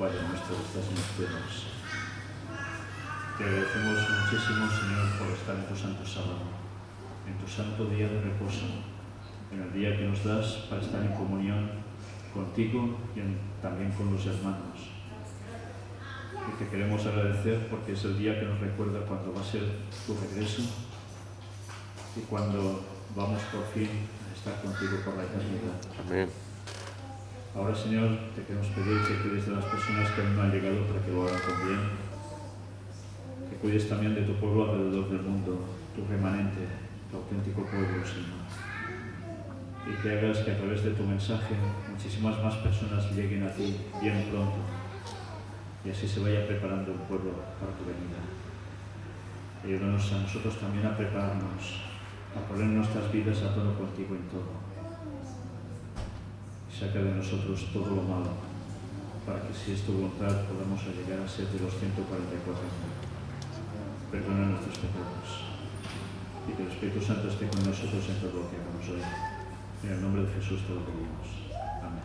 Padre nuestro que estás en los cielos. Te agradecemos muchísimo, Señor, por estar en tu santo sábado, en tu santo día de reposo, en el día que nos das para estar en comunión contigo y también con los hermanos. Y te queremos agradecer porque es el día que nos recuerda cuando va a ser tu regreso y cuando vamos por fin a estar contigo por la eternidad. Amén. Ahora, Señor, te queremos pedir que cuides de las personas que aún no han llegado para que lo hagan también. Que cuides también de tu pueblo alrededor del mundo, tu remanente, tu auténtico pueblo, Señor. Y que hagas que a través de tu mensaje muchísimas más personas lleguen a ti bien pronto y así se vaya preparando el pueblo para tu venida. Ayúdanos a nosotros también a prepararnos, a poner nuestras vidas a tono contigo en todo. Saca de nosotros todo lo malo, para que si es tu voluntad podamos llegar a ser de los 144.000. Perdona nuestros pecados y que el Espíritu Santo esté con nosotros en todo lo que hagamos hoy. En el nombre de Jesús te lo pedimos. Amén.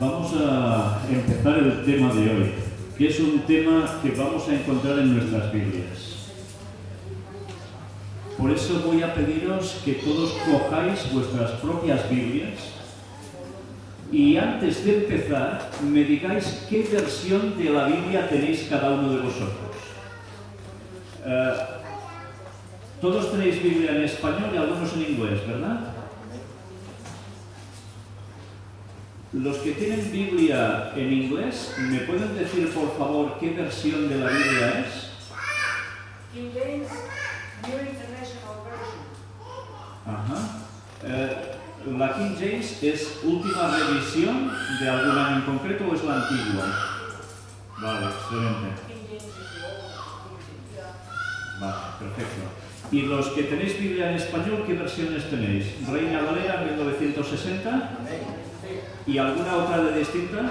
Vamos a empezar el tema de hoy, que es un tema que vamos a encontrar en nuestras Biblias. Por eso voy a pediros que todos cojáis vuestras propias Biblias y antes de empezar me digáis qué versión de la Biblia tenéis cada uno de vosotros. Todos tenéis Biblia en español y algunos en inglés, ¿verdad? Los que tienen Biblia en inglés, ¿me pueden decir por favor qué versión de la Biblia es? King James, New International Version. Ajá. ¿La King James es última revisión de algún año en concreto o es la antigua? Vale, excelente. King James is the old King James. Vale, perfecto. ¿Y los que tenéis Biblia en español, qué versiones tenéis? ¿Reina Valera 1960? ¿Y alguna otra de distinta?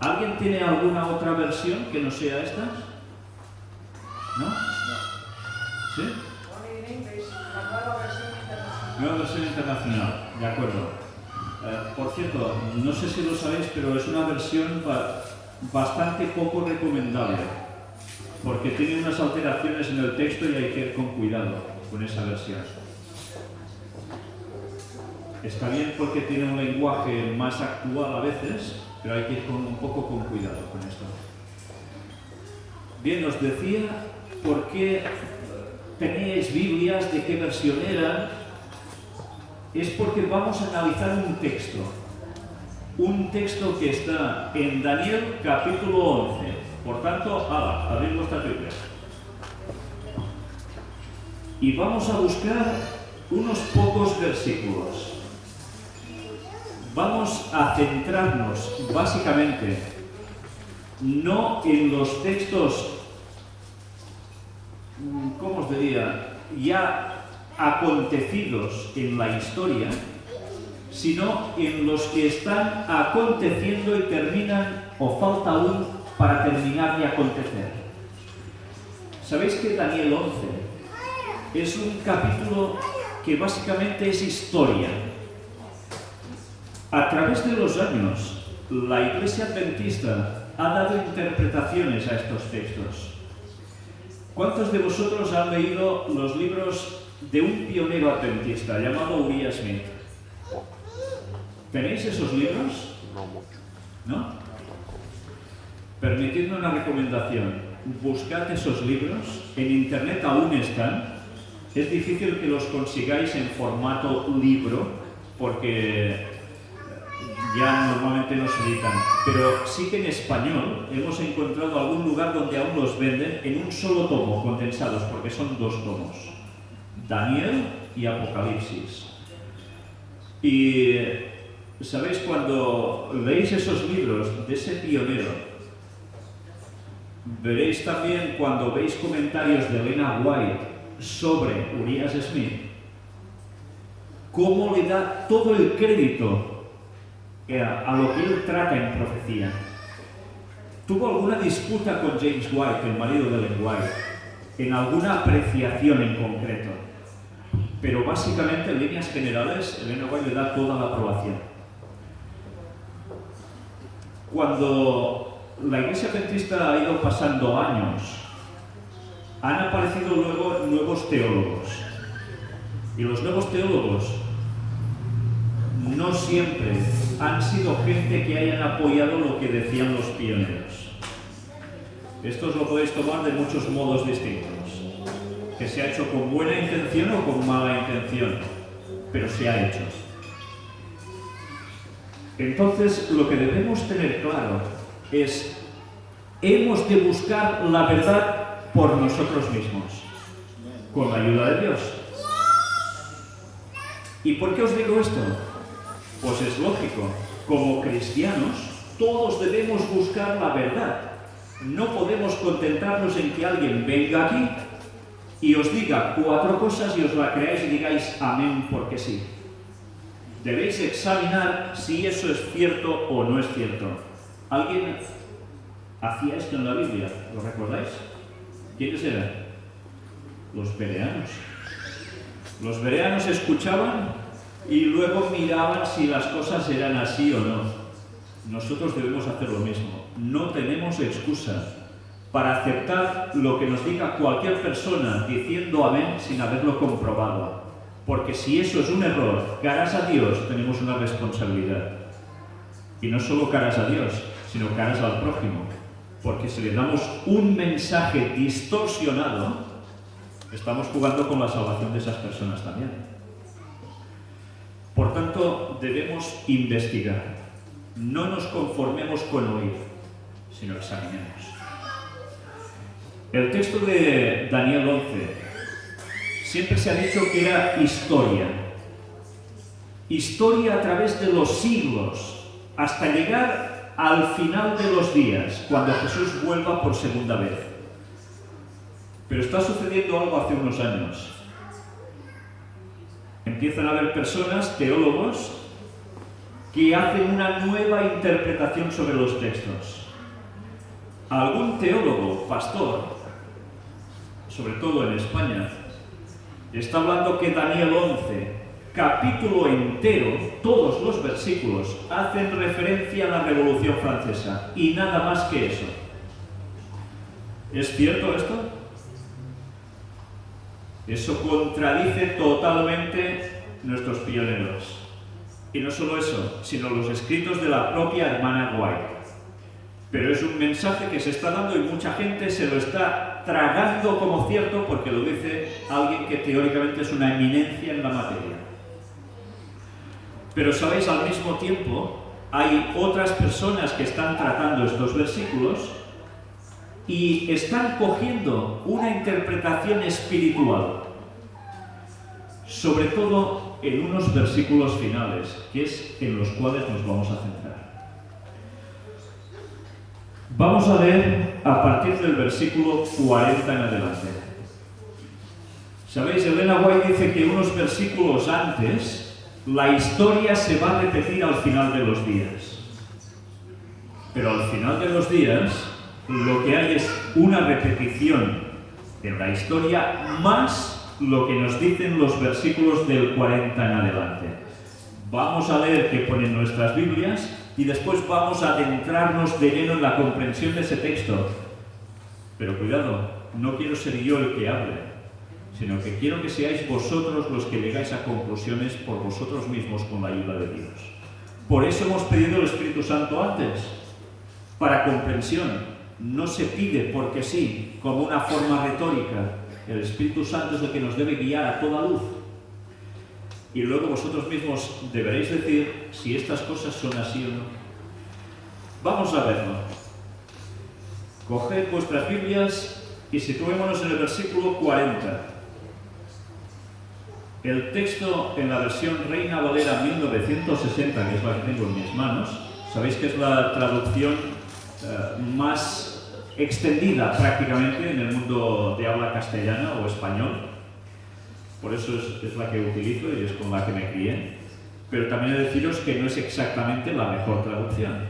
¿Alguien tiene alguna otra versión que no sea esta? ¿No? ¿Sí? Only in English, la nueva versión internacional. Nueva versión internacional, de acuerdo. Por cierto, no sé si lo sabéis, pero es una versión bastante poco recomendable, porque tiene unas alteraciones en el texto y hay que ir con cuidado con esa versión. Está bien porque tiene un lenguaje más actual a veces, pero hay que ir un poco con cuidado con esto. Bien, os decía por qué teníais Biblias, de qué versión eran. Es porque vamos a analizar un texto que está en Daniel capítulo 11. Por tanto, abrid vuestras Biblias. Y vamos a buscar unos pocos versículos. Vamos a centrarnos básicamente no en los textos, ¿cómo os diría?, ya acontecidos en la historia, sino en los que están aconteciendo y terminan o falta aún para terminar de acontecer. ¿Sabéis que Daniel 11 es un capítulo que básicamente es historia? A través de los años, la Iglesia Adventista ha dado interpretaciones a estos textos. ¿Cuántos de vosotros han leído los libros de un pionero adventista llamado Uriah Smith? ¿Tenéis esos libros? No mucho. ¿No? Permitidme una recomendación. Buscad esos libros. En internet aún están. Es difícil que los consigáis en formato libro porque ya normalmente no se editan, pero sí que en español hemos encontrado algún lugar donde aún los venden en un solo tomo, condensados, porque son 2 tomos, Daniel y Apocalipsis. Y sabéis, cuando leéis esos libros de ese pionero, veréis también cuando veis comentarios de Elena White sobre Uriah Smith, cómo le da todo el crédito a lo que él trata en profecía. Tuvo alguna disputa con James White, el marido de Ellen White, en alguna apreciación en concreto. Pero básicamente, en líneas generales, Elena White le da toda la aprobación. Cuando la Iglesia Adventista ha ido pasando años, han aparecido luego nuevos teólogos. Y los nuevos teólogos no siempre han sido gente que hayan apoyado lo que decían los pioneros. Esto os lo podéis tomar de muchos modos distintos. Que se ha hecho con buena intención o con mala intención, pero se ha hecho. Entonces, lo que debemos tener claro es, hemos de buscar la verdad por nosotros mismos, con la ayuda de Dios. ¿Y por qué os digo esto? Pues es lógico, como cristianos, todos debemos buscar la verdad. No podemos contentarnos en que alguien venga aquí y os diga 4 cosas y os la creáis y digáis amén porque sí. Debéis examinar si eso es cierto o no es cierto. ¿Alguien hacía esto en la Biblia? ¿Lo recordáis? ¿Quiénes eran? Los bereanos. Los bereanos escuchaban y luego miraban si las cosas eran así o no. Nosotros debemos hacer lo mismo. No tenemos excusa para aceptar lo que nos diga cualquier persona diciendo amén sin haberlo comprobado. Porque si eso es un error, caras a Dios tenemos una responsabilidad. Y no solo caras a Dios, sino caras al prójimo. Porque si le damos un mensaje distorsionado, estamos jugando con la salvación de esas personas también. Por tanto, debemos investigar. No nos conformemos con oír, sino examinemos. El texto de Daniel 11 siempre se ha dicho que era historia. Historia a través de los siglos, hasta llegar al final de los días, cuando Jesús vuelva por segunda vez. Pero está sucediendo algo hace unos años. Empiezan a haber personas, teólogos, que hacen una nueva interpretación sobre los textos. Algún teólogo, pastor, sobre todo en España, está hablando que Daniel 11, capítulo entero, todos los versículos, hacen referencia a la Revolución Francesa, y nada más que eso. ¿Es cierto esto? Eso contradice totalmente nuestros pioneros. Y no solo eso, sino los escritos de la propia hermana White. Pero es un mensaje que se está dando y mucha gente se lo está tragando como cierto porque lo dice alguien que teóricamente es una eminencia en la materia. Pero sabéis, al mismo tiempo, hay otras personas que están tratando estos versículos y están cogiendo una interpretación espiritual, sobre todo en unos versículos finales, que es en los cuales nos vamos a centrar. Vamos a leer a partir del versículo 40 en adelante. Sabéis, Elena White dice que unos versículos antes, la historia se va a repetir al final de los días. Pero al final de los días, lo que hay es una repetición de la historia más lo que nos dicen los versículos del 40 en adelante. Vamos a leer qué ponen nuestras Biblias y después vamos a adentrarnos de lleno en la comprensión de ese texto. Pero cuidado, no quiero ser yo el que hable, sino que quiero que seáis vosotros los que llegáis a conclusiones por vosotros mismos con la ayuda de Dios. Por eso hemos pedido el Espíritu Santo antes, para comprensión. No se pide porque sí, como una forma retórica. El Espíritu Santo es el que nos debe guiar a toda luz. Y luego vosotros mismos deberéis decir si estas cosas son así o no. Vamos a verlo. Coged vuestras Biblias y situémonos en el versículo 40. El texto en la versión Reina Valera 1960, que es la que tengo en mis manos, sabéis que es la traducción más extendida prácticamente en el mundo de habla castellana o español. Por eso es la que utilizo y es con la que me crié. Pero también he de deciros que no es exactamente la mejor traducción.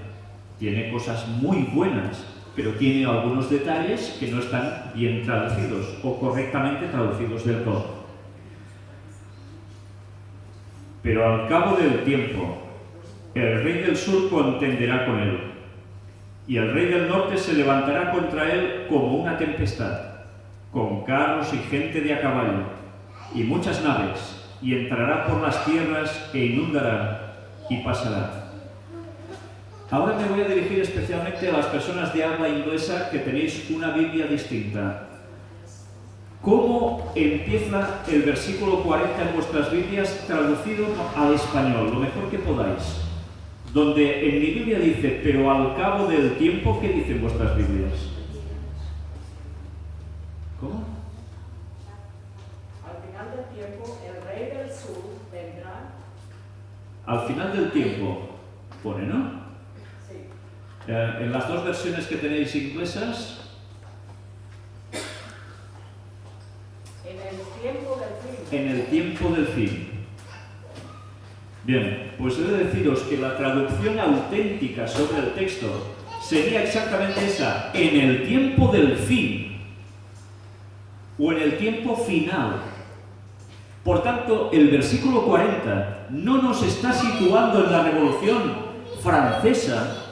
Tiene cosas muy buenas, pero tiene algunos detalles que no están bien traducidos o correctamente traducidos del todo. Pero al cabo del tiempo, el rey del sur contenderá con él, y el rey del norte se levantará contra él como una tempestad, con carros y gente de a caballo, y muchas naves, y entrará por las tierras e inundará y pasará. Ahora me voy a dirigir especialmente a las personas de habla inglesa que tenéis una Biblia distinta. ¿Cómo empieza el versículo 40 en vuestras Biblias traducido al español, lo mejor que podáis? Donde en mi Biblia dice, pero al cabo del tiempo, ¿qué dicen vuestras Biblias? ¿Cómo? Al final del tiempo, el rey del sur vendrá. Al final del tiempo, pone, ¿no? Sí. En las dos versiones que tenéis inglesas, En el tiempo del fin. en el tiempo del fin. Bien, pues he de deciros que la traducción auténtica sobre el texto sería exactamente esa, en el tiempo del fin, o en el tiempo final. Por tanto, el versículo 40 no nos está situando en la Revolución Francesa,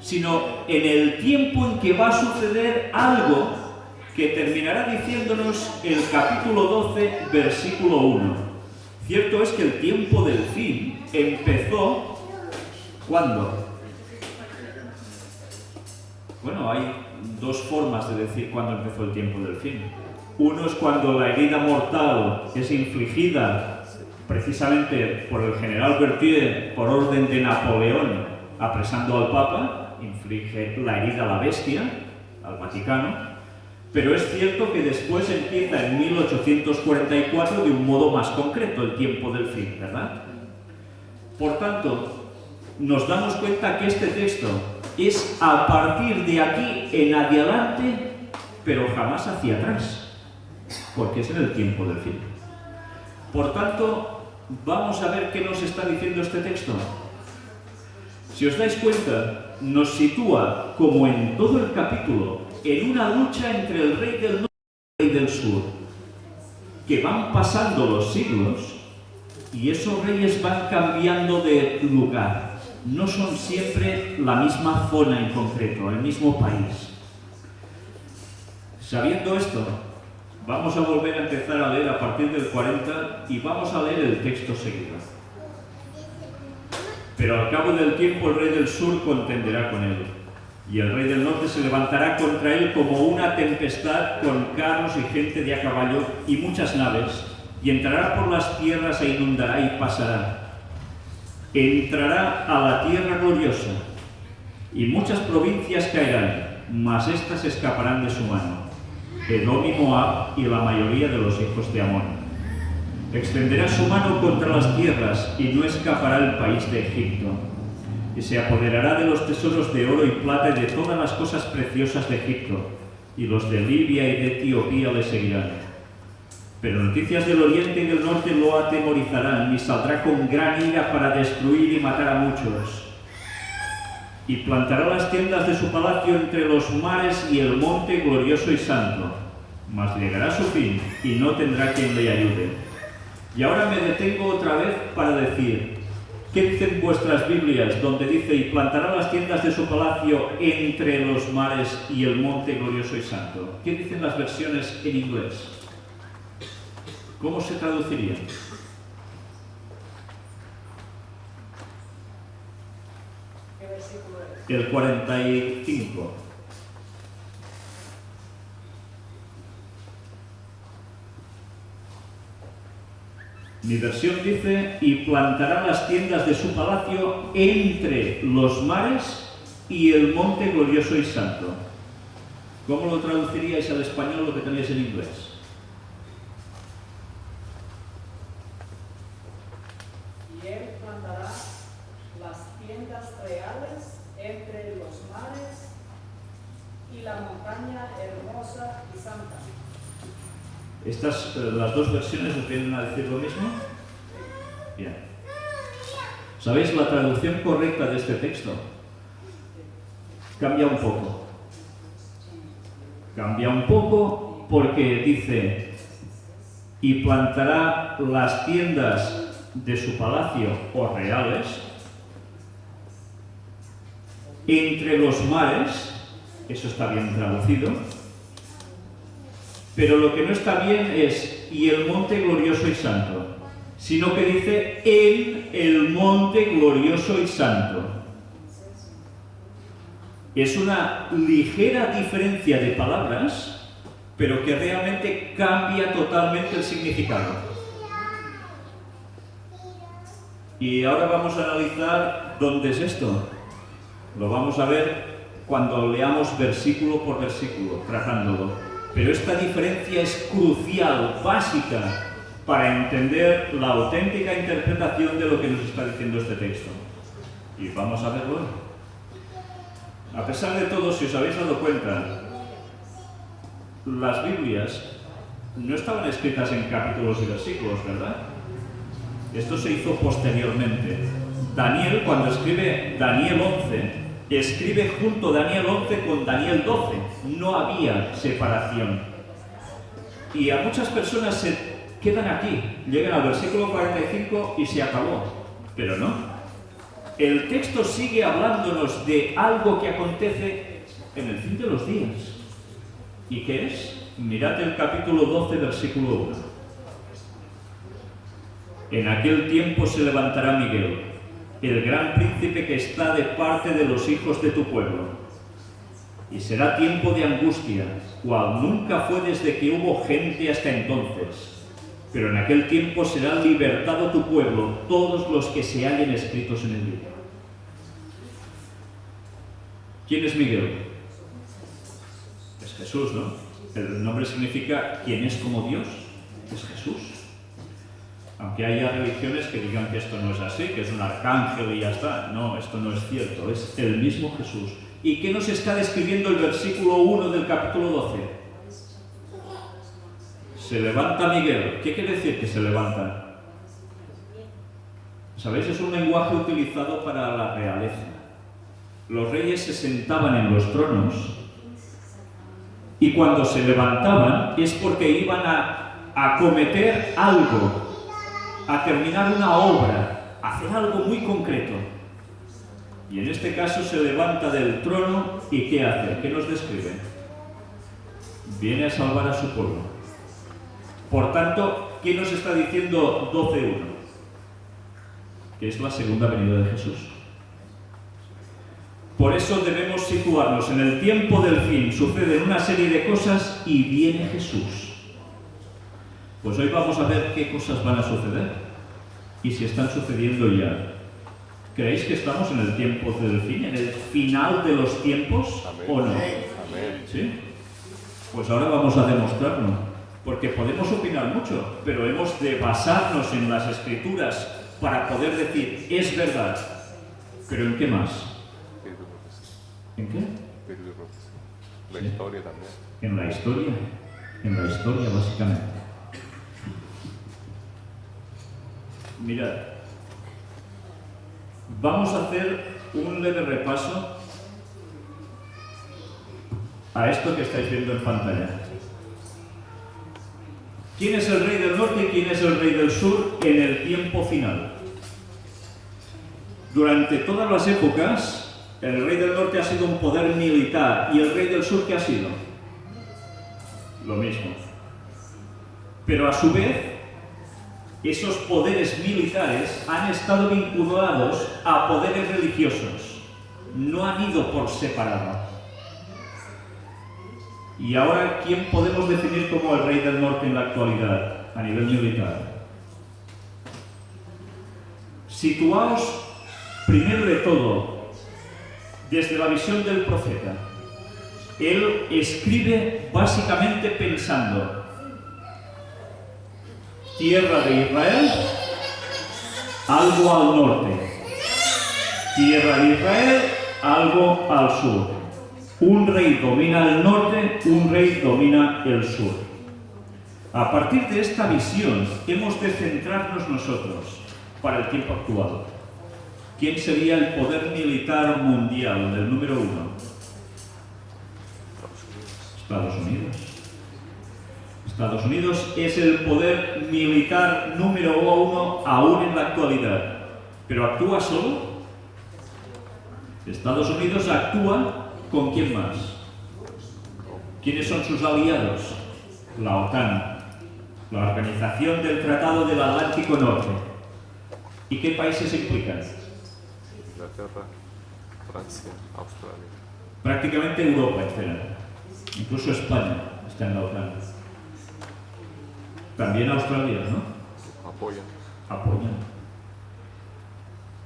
sino en el tiempo en que va a suceder algo que terminará diciéndonos el capítulo 12, versículo 1. Cierto es que el tiempo del fin empezó, ¿cuándo? Bueno, hay dos formas de decir cuándo empezó el tiempo del fin. Uno es cuando la herida mortal es infligida precisamente por el general Berthier por orden de Napoleón, apresando al Papa, inflige la herida a la bestia, al Vaticano. Pero es cierto que después empieza en 1844 de un modo más concreto el tiempo del fin, ¿verdad? Por tanto, nos damos cuenta que este texto es a partir de aquí en adelante, pero jamás hacia atrás, porque es en el tiempo del fin. Por tanto, vamos a ver qué nos está diciendo este texto. Si os dais cuenta, nos sitúa, como en todo el capítulo, en una lucha entre el rey del norte y el rey del sur, que van pasando los siglos y esos reyes van cambiando de lugar. No son siempre la misma zona en concreto, el mismo país. Sabiendo esto, vamos a volver a empezar a leer a partir del 40 y vamos a leer el texto seguido. Pero al cabo del tiempo el rey del sur contenderá con él, y el rey del norte se levantará contra él como una tempestad, con carros y gente de a caballo y muchas naves, y entrará por las tierras e inundará y pasará. Entrará a la tierra gloriosa, y muchas provincias caerán, mas éstas escaparán de su mano, Edom y Moab y la mayoría de los hijos de Amón. Extenderá su mano contra las tierras y no escapará el país de Egipto. Y se apoderará de los tesoros de oro y plata y de todas las cosas preciosas de Egipto, y los de Libia y de Etiopía le seguirán. Pero noticias del oriente y del norte lo atemorizarán, y saldrá con gran ira para destruir y matar a muchos. Y plantará las tiendas de su palacio entre los mares y el monte glorioso y santo. Mas llegará su fin, y no tendrá quien le ayude. Y ahora me detengo otra vez para decir, ¿qué dicen vuestras Biblias donde dice, y plantará las tiendas de su palacio entre los mares y el monte glorioso y santo? ¿Qué dicen las versiones en inglés? ¿Cómo se traduciría? ¿Qué versículo es? El 45. Mi versión dice, y plantará las tiendas de su palacio entre los mares y el monte glorioso y santo. ¿Cómo lo traduciríais al español lo que tenéis en inglés? Y él plantará las tiendas reales entre los mares y la montaña hermosa y santa. Las dos versiones os vienen a decir lo mismo. Bien. ¿Sabéis? La traducción correcta de este texto cambia un poco. Cambia un poco porque dice, y plantará las tiendas de su palacio o reales entre los mares, eso está bien traducido, pero lo que no está bien es y el monte glorioso y santo, sino que dice en el monte glorioso y santo. Es una ligera diferencia de palabras, pero que realmente cambia totalmente el significado. Y ahora vamos a analizar dónde es esto. Lo vamos a ver cuando leamos versículo por versículo, tratándolo. Pero esta diferencia es crucial, básica, para entender la auténtica interpretación de lo que nos está diciendo este texto. Y vamos a verlo. A pesar de todo, si os habéis dado cuenta, las Biblias no estaban escritas en capítulos y versículos, ¿verdad? Esto se hizo posteriormente. Daniel, cuando escribe Daniel 11, escribe junto Daniel 11 con Daniel 12. No había separación. Y a muchas personas se quedan aquí, llegan al versículo 45 y se acabó. Pero no. El texto sigue hablándonos de algo que acontece en el fin de los días. ¿Y qué es? Mirad el capítulo 12, versículo 1. En aquel tiempo se levantará Miguel, el gran príncipe que está de parte de los hijos de tu pueblo. Y será tiempo de angustia, cual nunca fue desde que hubo gente hasta entonces. Pero en aquel tiempo será libertado tu pueblo, todos los que se hallen escritos en el libro. ¿Quién es Miguel? Es Jesús, ¿no? El nombre significa ¿quién es como Dios? Es Jesús. Aunque haya religiones que digan que esto no es así, que es un arcángel y ya está. No, esto no es cierto, es el mismo Jesús. ¿Y qué nos está describiendo el versículo 1 del capítulo 12? Se levanta Miguel. ¿Qué quiere decir que se levanta? ¿Sabéis? Es un lenguaje utilizado para la realeza. Los reyes se sentaban en los tronos y cuando se levantaban es porque iban a acometer algo, a terminar una obra, a hacer algo muy concreto. Y en este caso se levanta del trono y ¿qué hace? ¿Qué nos describe? Viene a salvar a su pueblo. Por tanto, ¿qué nos está diciendo 12.1? Que es la segunda venida de Jesús. Por eso debemos situarnos en el tiempo del fin. Suceden una serie de cosas y viene Jesús. Pues hoy vamos a ver qué cosas van a suceder y si están sucediendo ya. ¿Creéis que estamos en el tiempo del fin, en el final de los tiempos? Amén. ¿O no? Amén. ¿Sí? Pues ahora vamos a demostrarlo, porque podemos opinar mucho, pero hemos de basarnos en las Escrituras para poder decir, es verdad. ¿Pero en qué más? ¿En qué? La historia también. En la historia básicamente. Mirad, vamos a hacer un leve repaso a esto que estáis viendo en pantalla. ¿Quién es el rey del norte y quién es el rey del sur en el tiempo final? Durante todas las épocas, el rey del norte ha sido un poder militar y el rey del sur, ¿qué ha sido? Lo mismo. Pero a su vez, esos poderes militares han estado vinculados a poderes religiosos. No han ido por separado. Y ahora, ¿quién podemos definir como el rey del norte en la actualidad, a nivel militar? Situaos, primero de todo, desde la visión del profeta. Él escribe básicamente pensando: tierra de Israel, algo al norte. Tierra de Israel, algo al sur. Un rey domina el norte, un rey domina el sur. A partir de esta visión, hemos de centrarnos nosotros para el tiempo actual. ¿Quién sería el poder militar mundial, el número 1? Estados Unidos. Estados Unidos es el poder militar número uno aún en la actualidad. ¿Pero actúa solo? Estados Unidos actúa ¿con quién más? ¿Quiénes son sus aliados? La OTAN, la Organización del Tratado del Atlántico Norte. ¿Y qué países implican? Inglaterra, Francia, Australia. Prácticamente Europa entera. Incluso España está en la OTAN. También Australia, ¿no? Apoyan.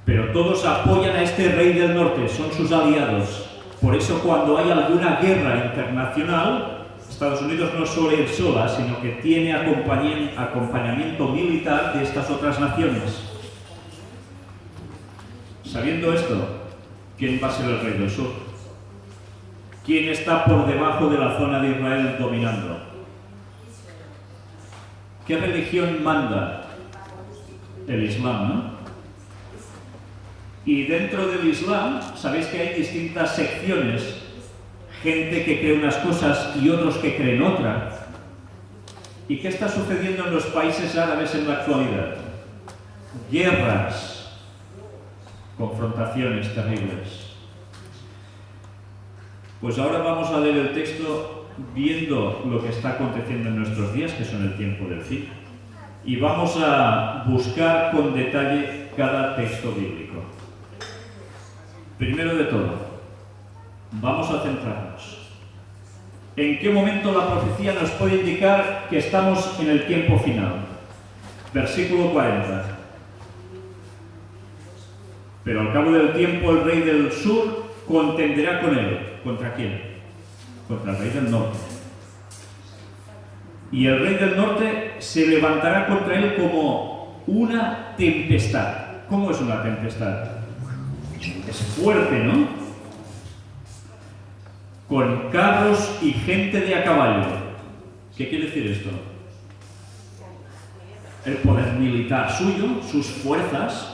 Pero todos apoyan a este rey del norte, son sus aliados. Por eso cuando hay alguna guerra internacional, Estados Unidos no suele ir sola, sino que tiene acompañamiento militar de estas otras naciones. Sabiendo esto, ¿quién va a ser el rey del sur? ¿Quién está por debajo de la zona de Israel dominando? ¿Qué religión manda? El Islam, ¿no? Y dentro del Islam, sabéis que hay distintas secciones. Gente que cree unas cosas y otros que creen otras. ¿Y qué está sucediendo en los países árabes en la actualidad? Guerras, confrontaciones terribles. Pues ahora vamos a leer el texto viendo lo que está aconteciendo en nuestros días, que son el tiempo del fin, y vamos a buscar con detalle cada texto bíblico. Primero de todo, vamos a centrarnos. ¿En qué momento la profecía nos puede indicar que estamos en el tiempo final? Versículo 40. Pero al cabo del tiempo el rey del sur contenderá con él. ¿Contra quién? Contra el rey del norte. Y el rey del norte se levantará contra él como una tempestad. ¿Cómo es una tempestad? Es fuerte, ¿no? Con carros y gente de a caballo. ¿Qué quiere decir esto? El poder militar suyo, sus fuerzas,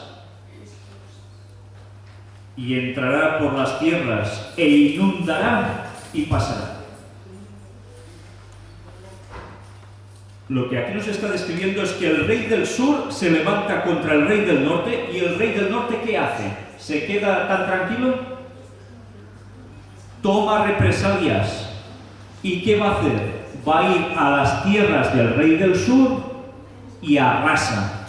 y entrará por las tierras e inundará y pasará. Lo que aquí nos está describiendo es que el rey del sur se levanta contra el rey del norte, y el rey del norte ¿qué hace? ¿Se queda tan tranquilo? Toma represalias. ¿Y qué va a hacer? Va a ir a las tierras del rey del sur y arrasa.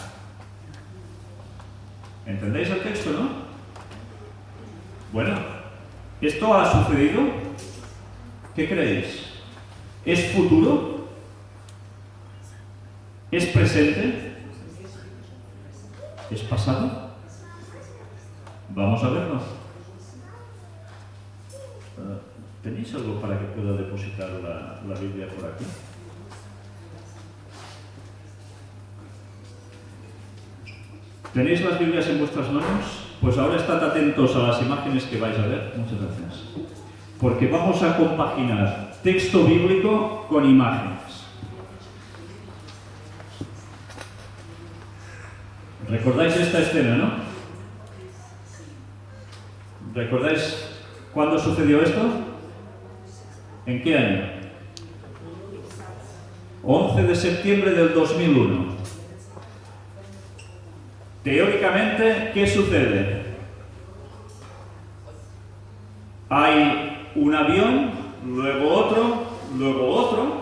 ¿Entendéis el texto, no? Bueno, ¿esto ha sucedido? ¿Qué creéis? ¿Es futuro? ¿Es presente? ¿Es pasado? Vamos a verlo. ¿Tenéis algo para que pueda depositar la Biblia por aquí? ¿Tenéis las Biblias en vuestras manos? Pues ahora estad atentos a las imágenes que vais a ver. Muchas gracias. Porque vamos a compaginar texto bíblico con imágenes. ¿Recordáis esta escena, no? ¿Recordáis cuándo sucedió esto? ¿En qué año? 11 de septiembre del 2001. Teóricamente, ¿qué sucede? Hay un avión, luego otro,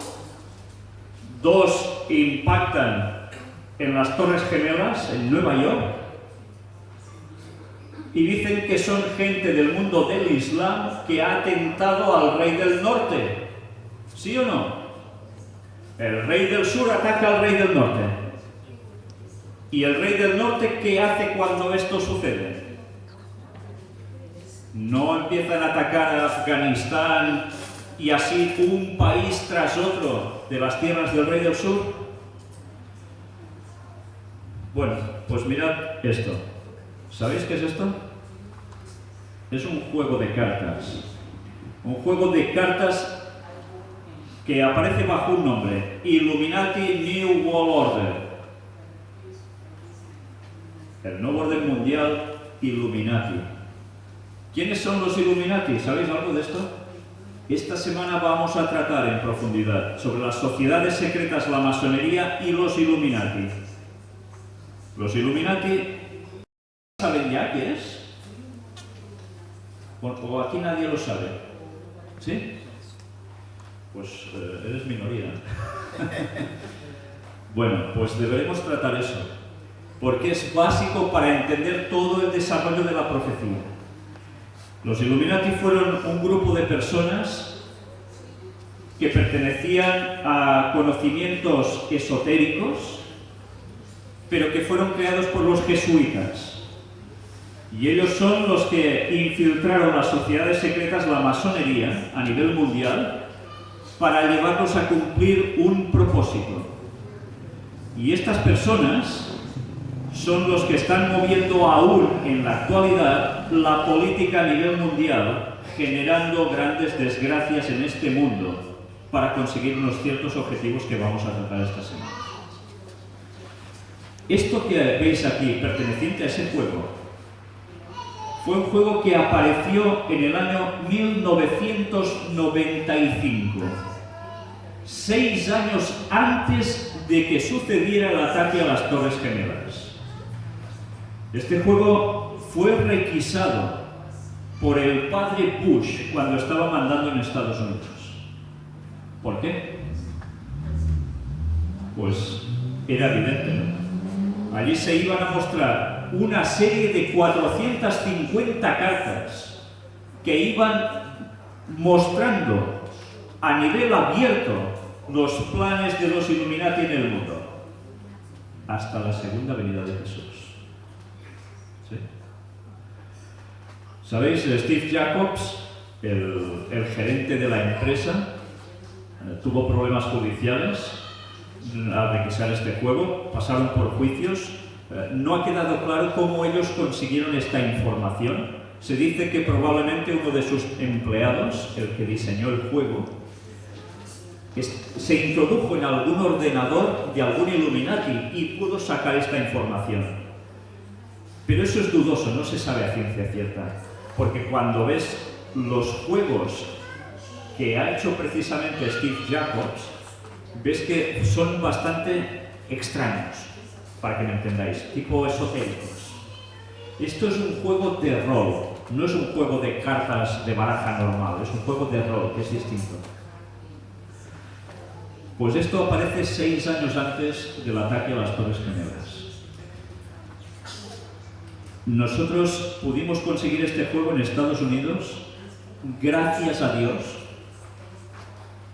dos impactan en las Torres Gemelas, en Nueva York, y dicen que son gente del mundo del Islam que ha atentado al rey del norte. ¿Sí o no? El rey del sur ataca al rey del norte. ¿Y el rey del norte qué hace cuando esto sucede? No empiezan a atacar a Afganistán y así un país tras otro de las tierras del rey del sur. Bueno, pues mirad esto. ¿Sabéis qué es esto? Es un juego de cartas. Un juego de cartas que aparece bajo un nombre: Illuminati New World Order. El nuevo orden mundial Illuminati. ¿Quiénes son los Illuminati? ¿Sabéis algo de esto? Esta semana vamos a tratar en profundidad sobre las sociedades secretas, la masonería y los Illuminati. Los Illuminati, ¿saben ya qué es? ¿O aquí nadie lo sabe? ¿Sí? Pues eres minoría. Bueno, pues deberemos tratar eso, porque es básico para entender todo el desarrollo de la profecía. Los Illuminati fueron un grupo de personas que pertenecían a conocimientos esotéricos, pero que fueron creados por los jesuitas. Y ellos son los que infiltraron las sociedades secretas, la masonería, a nivel mundial, para llevarlos a cumplir un propósito. Y estas personas son los que están moviendo aún en la actualidad la política a nivel mundial, generando grandes desgracias en este mundo para conseguir unos ciertos objetivos que vamos a tratar esta semana. Esto que veis aquí, perteneciente a ese juego, fue un juego que apareció en el año 1995, 6 años antes de que sucediera el ataque a las Torres Gemelas. Este juego fue requisado por el padre Bush cuando estaba mandando en Estados Unidos. ¿Por qué? Pues era evidente, ¿no? Allí se iban a mostrar una serie de 450 cartas que iban mostrando a nivel abierto los planes de los Illuminati en el mundo, hasta la segunda venida de Jesús. ¿Sí? ¿Sabéis? Steve Jacobs, el gerente de la empresa, tuvo problemas judiciales al requisar este juego, pasaron por juicios. No ha quedado claro cómo ellos consiguieron esta información. Se dice que probablemente uno de sus empleados, el que diseñó el juego, se introdujo en algún ordenador de algún Illuminati y pudo sacar esta información. Pero eso es dudoso, no se sabe a ciencia cierta, porque cuando ves los juegos que ha hecho precisamente Steve Jacobs, ves que son bastante extraños, para que me entendáis, tipo esotéricos. Esto es un juego de rol, no es un juego de cartas de baraja normal, es un juego de rol, que es distinto. Pues esto aparece 6 años antes del ataque a las Torres Gemelas. Nosotros pudimos conseguir este juego en Estados Unidos, gracias a Dios,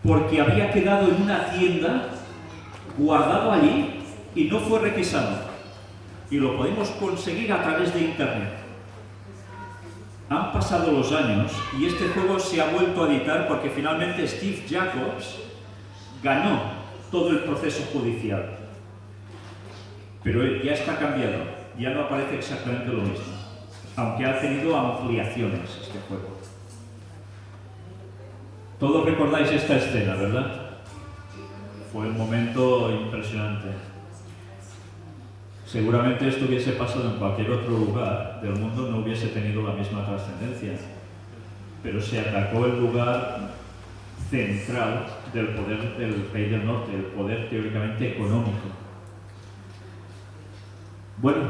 porque había quedado en una tienda, guardado allí, y no fue requisado. Y lo podemos conseguir a través de Internet. Han pasado los años y este juego se ha vuelto a editar porque finalmente Steve Jacobs ganó todo el proceso judicial. Pero ya está cambiado, ya no aparece exactamente lo mismo, aunque ha tenido ampliaciones este juego. Todos recordáis esta escena, ¿verdad? Fue un momento impresionante. Seguramente esto hubiese pasado en cualquier otro lugar del mundo, no hubiese tenido la misma trascendencia. Pero se atacó el lugar central del poder del rey del norte, el poder teóricamente económico. Bueno,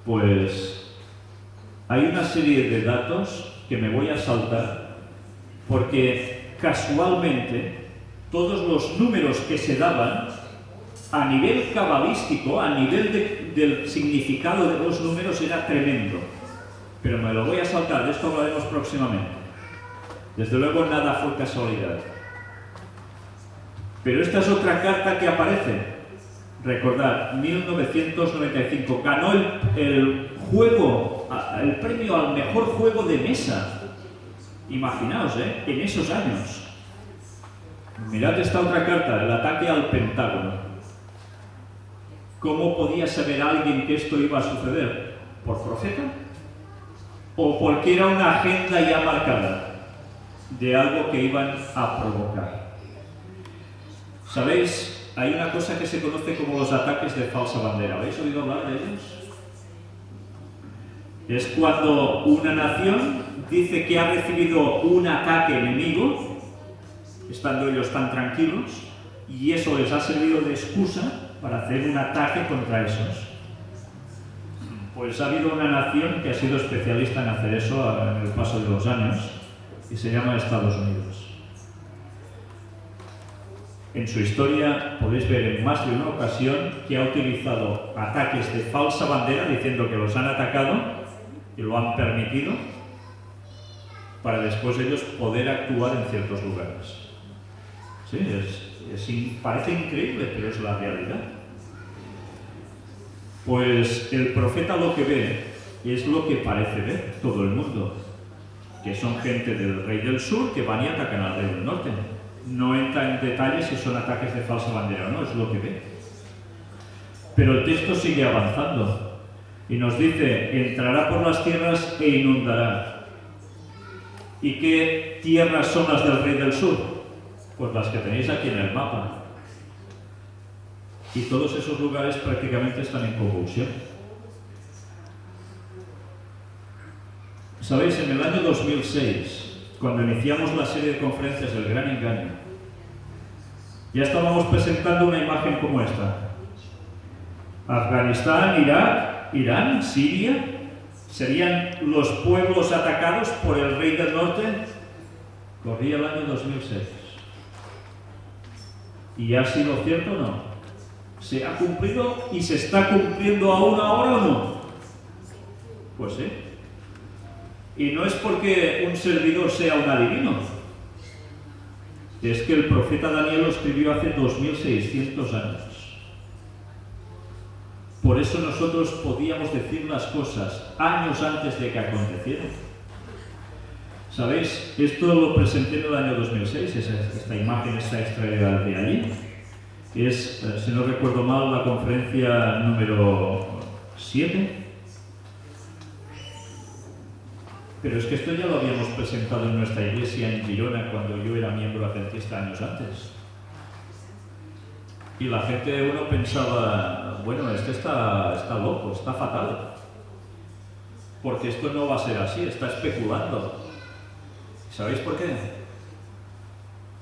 pues hay una serie de datos que me voy a saltar porque casualmente todos los números que se daban a nivel cabalístico, a nivel del significado de los números era tremendo. Pero me lo voy a saltar, de esto hablaremos próximamente. Desde luego nada fue casualidad. Pero esta es otra carta que aparece. Recordad, 1995 ganó el premio al mejor juego de mesa. Imaginaos, en esos años. Mirad esta otra carta, el ataque al Pentágono. ¿Cómo podía saber alguien que esto iba a suceder? ¿Por profeta? ¿O porque era una agenda ya marcada de algo que iban a provocar? ¿Sabéis? Hay una cosa que se conoce como los ataques de falsa bandera. ¿Habéis oído hablar de ellos? Es cuando una nación dice que ha recibido un ataque enemigo estando ellos tan tranquilos, y eso les ha servido de excusa para hacer un ataque contra esos. Pues ha habido una nación que ha sido especialista en hacer eso en el paso de los años, y se llama Estados Unidos. En su historia podéis ver en más de una ocasión que ha utilizado ataques de falsa bandera diciendo que los han atacado y lo han permitido para después ellos poder actuar en ciertos lugares. Sí, parece increíble, pero es la realidad. Pues el profeta lo que ve es lo que parece ver todo el mundo, que son gente del rey del sur que van y atacan al rey del norte. No entra en detalles si son ataques de falsa bandera o no, es lo que ve. Pero el texto sigue avanzando y nos dice: entrará por las tierras e inundará. ¿Y qué tierras son las del rey del sur? Pues las que tenéis aquí en el mapa. Y todos esos lugares prácticamente están en convulsión. Sabéis, en el año 2006, cuando iniciamos la serie de conferencias del Gran Engaño, ya estábamos presentando una imagen como esta. Afganistán, Irak, Irán, Siria, serían los pueblos atacados por el rey del norte. Corría el año 2006. ¿Y ha sido cierto o no? ¿Se ha cumplido y se está cumpliendo aún ahora o no? Pues sí. Y no es porque un servidor sea un adivino. Es que el profeta Daniel lo escribió hace 2600 años. Por eso nosotros podíamos decir las cosas años antes de que acontecieran. ¿Sabéis? Esto lo presenté en el año 2006, esta imagen está extraída de allí. Es, si no recuerdo mal, la conferencia número 7. Pero es que esto ya lo habíamos presentado en nuestra iglesia en Girona cuando yo era miembro adventista años antes. Y la gente, uno pensaba, bueno, este está loco, está fatal. Porque esto no va a ser así, está especulando. ¿Sabéis por qué?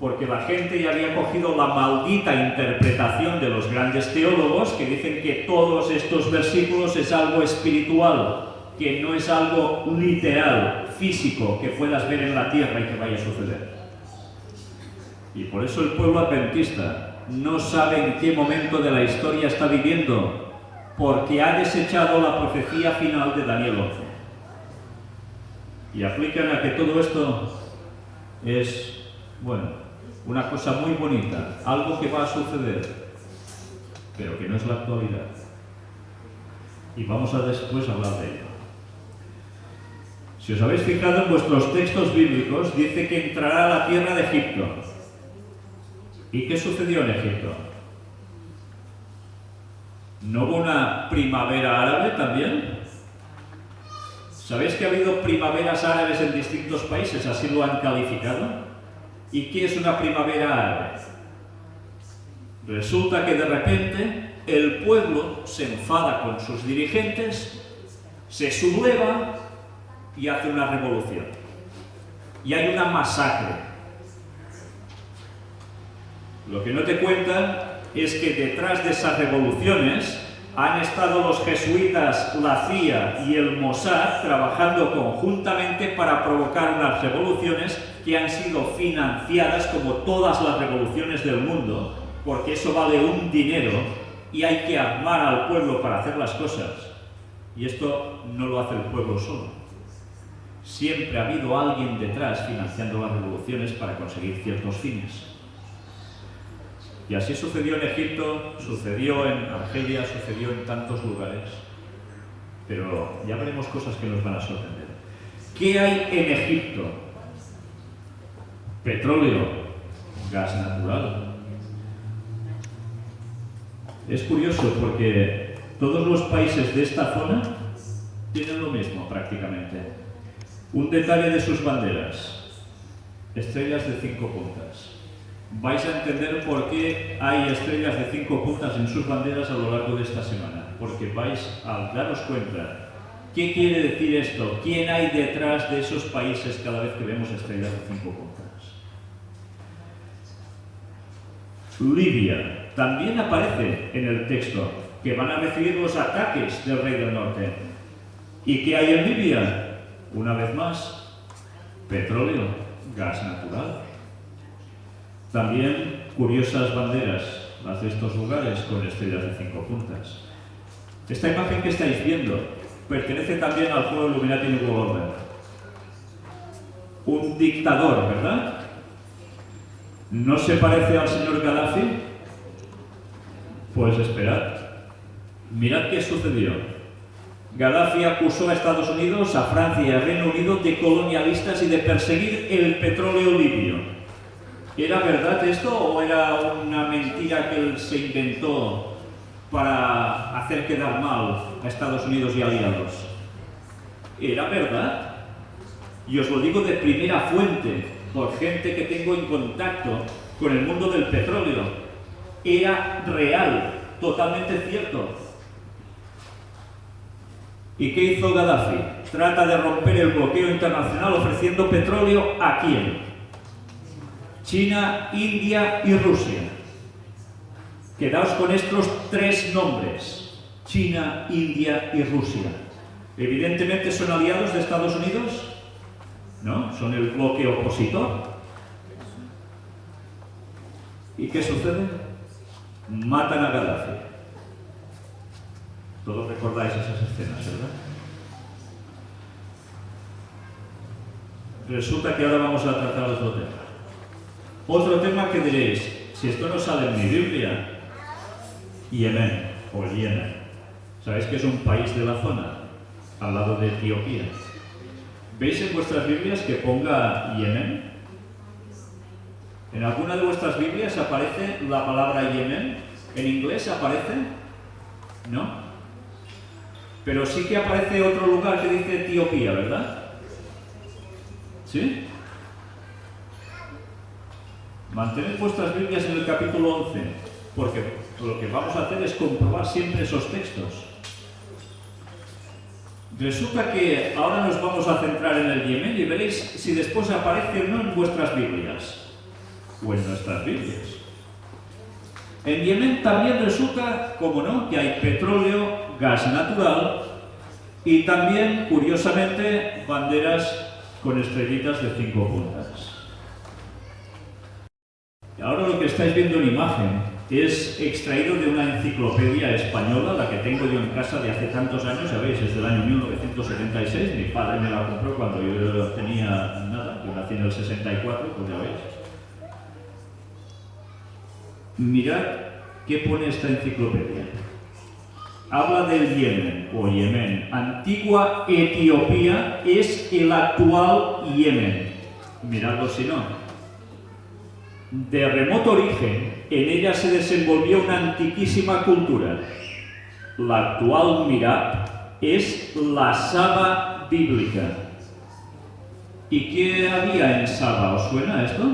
Porque la gente ya había cogido la maldita interpretación de los grandes teólogos que dicen que todos estos versículos es algo espiritual, que no es algo literal, físico, que puedas ver en la tierra y que vaya a suceder. Y por eso el pueblo adventista no sabe en qué momento de la historia está viviendo, porque ha desechado la profecía final de Daniel 11. Y aplican a que todo esto es, bueno, una cosa muy bonita, algo que va a suceder, pero que no es la actualidad. Y vamos a después hablar de ello. Si os habéis fijado en vuestros textos bíblicos, dice que entrará a la tierra de Egipto. ¿Y qué sucedió en Egipto? ¿No hubo una primavera árabe también? ¿Sabéis que ha habido primaveras árabes en distintos países? Así lo han calificado. ¿Y qué es una primavera árabe? Resulta que de repente el pueblo se enfada con sus dirigentes, se subleva y hace una revolución. Y hay una masacre. Lo que no te cuentan es que detrás de esas revoluciones han estado los jesuitas, la CIA y el Mossad trabajando conjuntamente para provocar unas revoluciones que han sido financiadas como todas las revoluciones del mundo, porque eso vale un dinero y hay que armar al pueblo para hacer las cosas. Y esto no lo hace el pueblo solo. Siempre ha habido alguien detrás financiando las revoluciones para conseguir ciertos fines. Y así sucedió en Egipto, sucedió en Argelia, sucedió en tantos lugares. Pero ya veremos cosas que nos van a sorprender. ¿Qué hay en Egipto? Petróleo, gas natural. Es curioso porque todos los países de esta zona tienen lo mismo prácticamente. Un detalle de sus banderas: estrellas de 5 puntas. Vais a entender por qué hay estrellas de 5 puntas en sus banderas a lo largo de esta semana, porque vais a daros cuenta qué quiere decir esto, quién hay detrás de esos países cada vez que vemos estrellas de 5 puntas. Libia también aparece en el texto, que van a recibir los ataques del rey del norte. ¿Y qué hay en Libia? Una vez más, petróleo, gas natural. También curiosas banderas, las de estos lugares, con estrellas de 5 puntas. Esta imagen que estáis viendo pertenece también al pueblo Illuminati New World Order. Un dictador, ¿verdad? ¿No se parece al señor Gaddafi? Pues esperad. Mirad qué sucedió. Gaddafi acusó a Estados Unidos, a Francia y al Reino Unido de colonialistas y de perseguir el petróleo libio. ¿Era verdad esto o era una mentira que él se inventó para hacer quedar mal a Estados Unidos y aliados? ¿Era verdad? Y os lo digo de primera fuente, por gente que tengo en contacto con el mundo del petróleo. Era real, totalmente cierto. ¿Y qué hizo Gaddafi? Trata de romper el bloqueo internacional ofreciendo petróleo ¿a quién? China, India y Rusia. Quedaos con estos 3 nombres: China, India y Rusia. Evidentemente son aliados de Estados Unidos, ¿no? Son el bloque opositor. ¿Y qué sucede? Matan a Gaddafi. Todos recordáis esas escenas, ¿verdad? Resulta que ahora vamos a tratar otro tema. Otro tema que diréis, si esto no sale en mi Biblia, Yemen o Yemen. ¿Sabéis que es un país de la zona? Al lado de Etiopía. ¿Veis en vuestras Biblias que ponga Yemen? ¿En alguna de vuestras Biblias aparece la palabra Yemen? ¿En inglés aparece? ¿No? Pero sí que aparece otro lugar que dice Etiopía, ¿verdad? ¿Sí? Mantened vuestras Biblias en el capítulo 11, porque lo que vamos a hacer es comprobar siempre esos textos. Resulta que ahora nos vamos a centrar en el Yemen y veréis si después aparece o no en vuestras Biblias o en nuestras Biblias. En Yemen también resulta, como no, que hay petróleo, gas natural y también, curiosamente, banderas con estrellitas de 5 puntas. Ahora lo que estáis viendo en imagen es extraído de una enciclopedia española, la que tengo yo en casa de hace tantos años, sabéis, es del año 1976, mi padre me la compró cuando yo tenía nada, yo nací en el 64, pues ya veis. Mirad qué pone esta enciclopedia. Habla del Yemen, o Yemen. Antigua Etiopía es el actual Yemen. Miradlo si no. De remoto origen, en ella se desenvolvió una antiquísima cultura. La actual Mirab es la Saba bíblica. ¿Y qué había en Saba? ¿Os suena esto?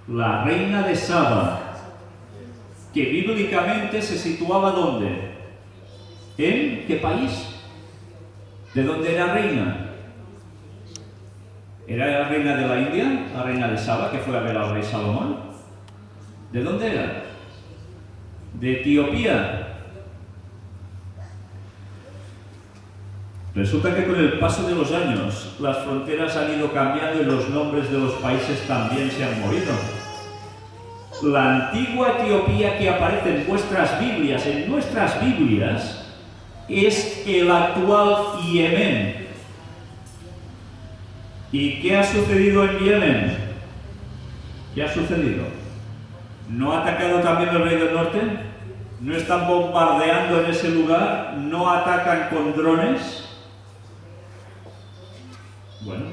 La reina de Saba, que bíblicamente se situaba ¿dónde? ¿En qué país? ¿De dónde era reina? ¿Era la reina de la India, la reina de Saba, que fue a ver al rey Salomón? ¿De dónde era? De Etiopía. Resulta que con el paso de los años las fronteras han ido cambiando y los nombres de los países también se han movido. La antigua Etiopía que aparece en vuestras Biblias, en nuestras Biblias, es el actual Yemen. ¿Y qué ha sucedido en Yemen? ¿Qué ha sucedido? ¿No ha atacado también el rey del norte? ¿No están bombardeando en ese lugar? ¿No atacan con drones? Bueno,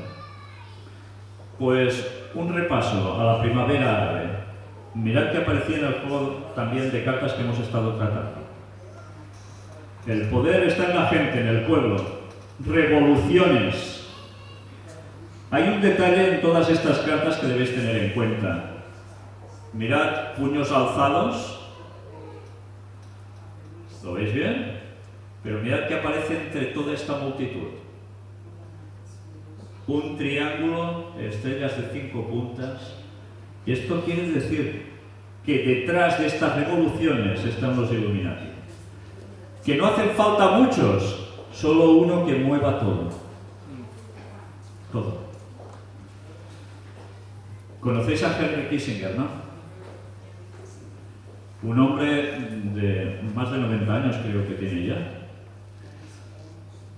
pues un repaso a la primavera árabe. Mirad que aparecía en el juego también de cartas que hemos estado tratando. El poder está en la gente, en el pueblo. Revoluciones. Hay un detalle en todas estas cartas que debéis tener en cuenta. Mirad, puños alzados. ¿Lo veis bien? Pero mirad que aparece entre toda esta multitud. Un triángulo, estrellas de 5 puntas. Y esto quiere decir que detrás de estas revoluciones están los Illuminati. Que no hacen falta muchos, solo uno que mueva todo. Todo. Conocéis a Henry Kissinger, ¿no? Un hombre de más de 90 años creo que tiene ya.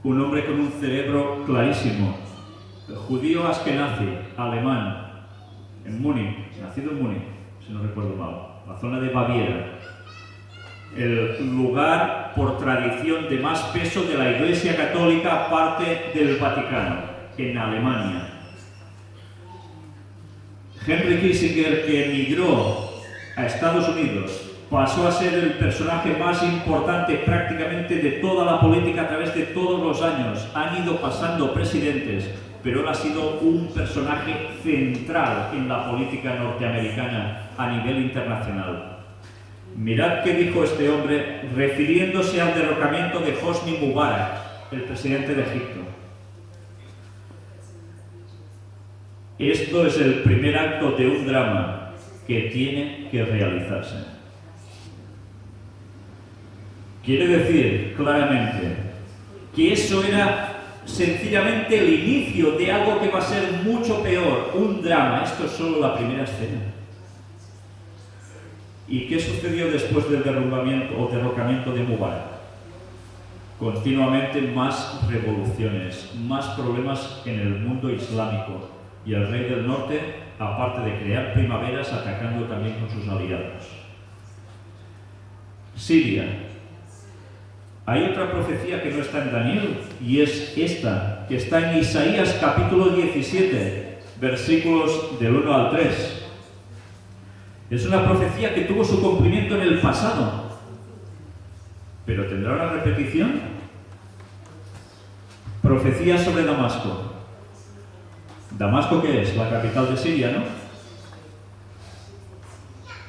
Un hombre con un cerebro clarísimo. Judío askenazi, alemán, en Múnich, nacido en Múnich, si no recuerdo mal, la zona de Baviera. El lugar por tradición de más peso de la Iglesia Católica aparte del Vaticano, en Alemania. Henry Kissinger, que emigró a Estados Unidos, pasó a ser el personaje más importante prácticamente de toda la política a través de todos los años. Han ido pasando presidentes, pero él ha sido un personaje central en la política norteamericana a nivel internacional. Mirad qué dijo este hombre refiriéndose al derrocamiento de Hosni Mubarak, el presidente de Egipto. Esto es el primer acto de un drama que tiene que realizarse. Quiere decir claramente que eso era sencillamente el inicio de algo que va a ser mucho peor, un drama. Esto es solo la primera escena. ¿Y qué sucedió después del derrumbamiento o derrocamiento de Mubarak? Continuamente más revoluciones, más problemas en el mundo islámico. Y el rey del norte, aparte de crear primaveras, atacando también con sus aliados. Siria. Hay otra profecía que no está en Daniel, y es esta, que está en Isaías capítulo 17, versículos del 1 al 3. Es una profecía que tuvo su cumplimiento en el pasado, pero ¿tendrá una repetición? Profecía sobre Damasco. ¿Damasco qué es? La capital de Siria, ¿no?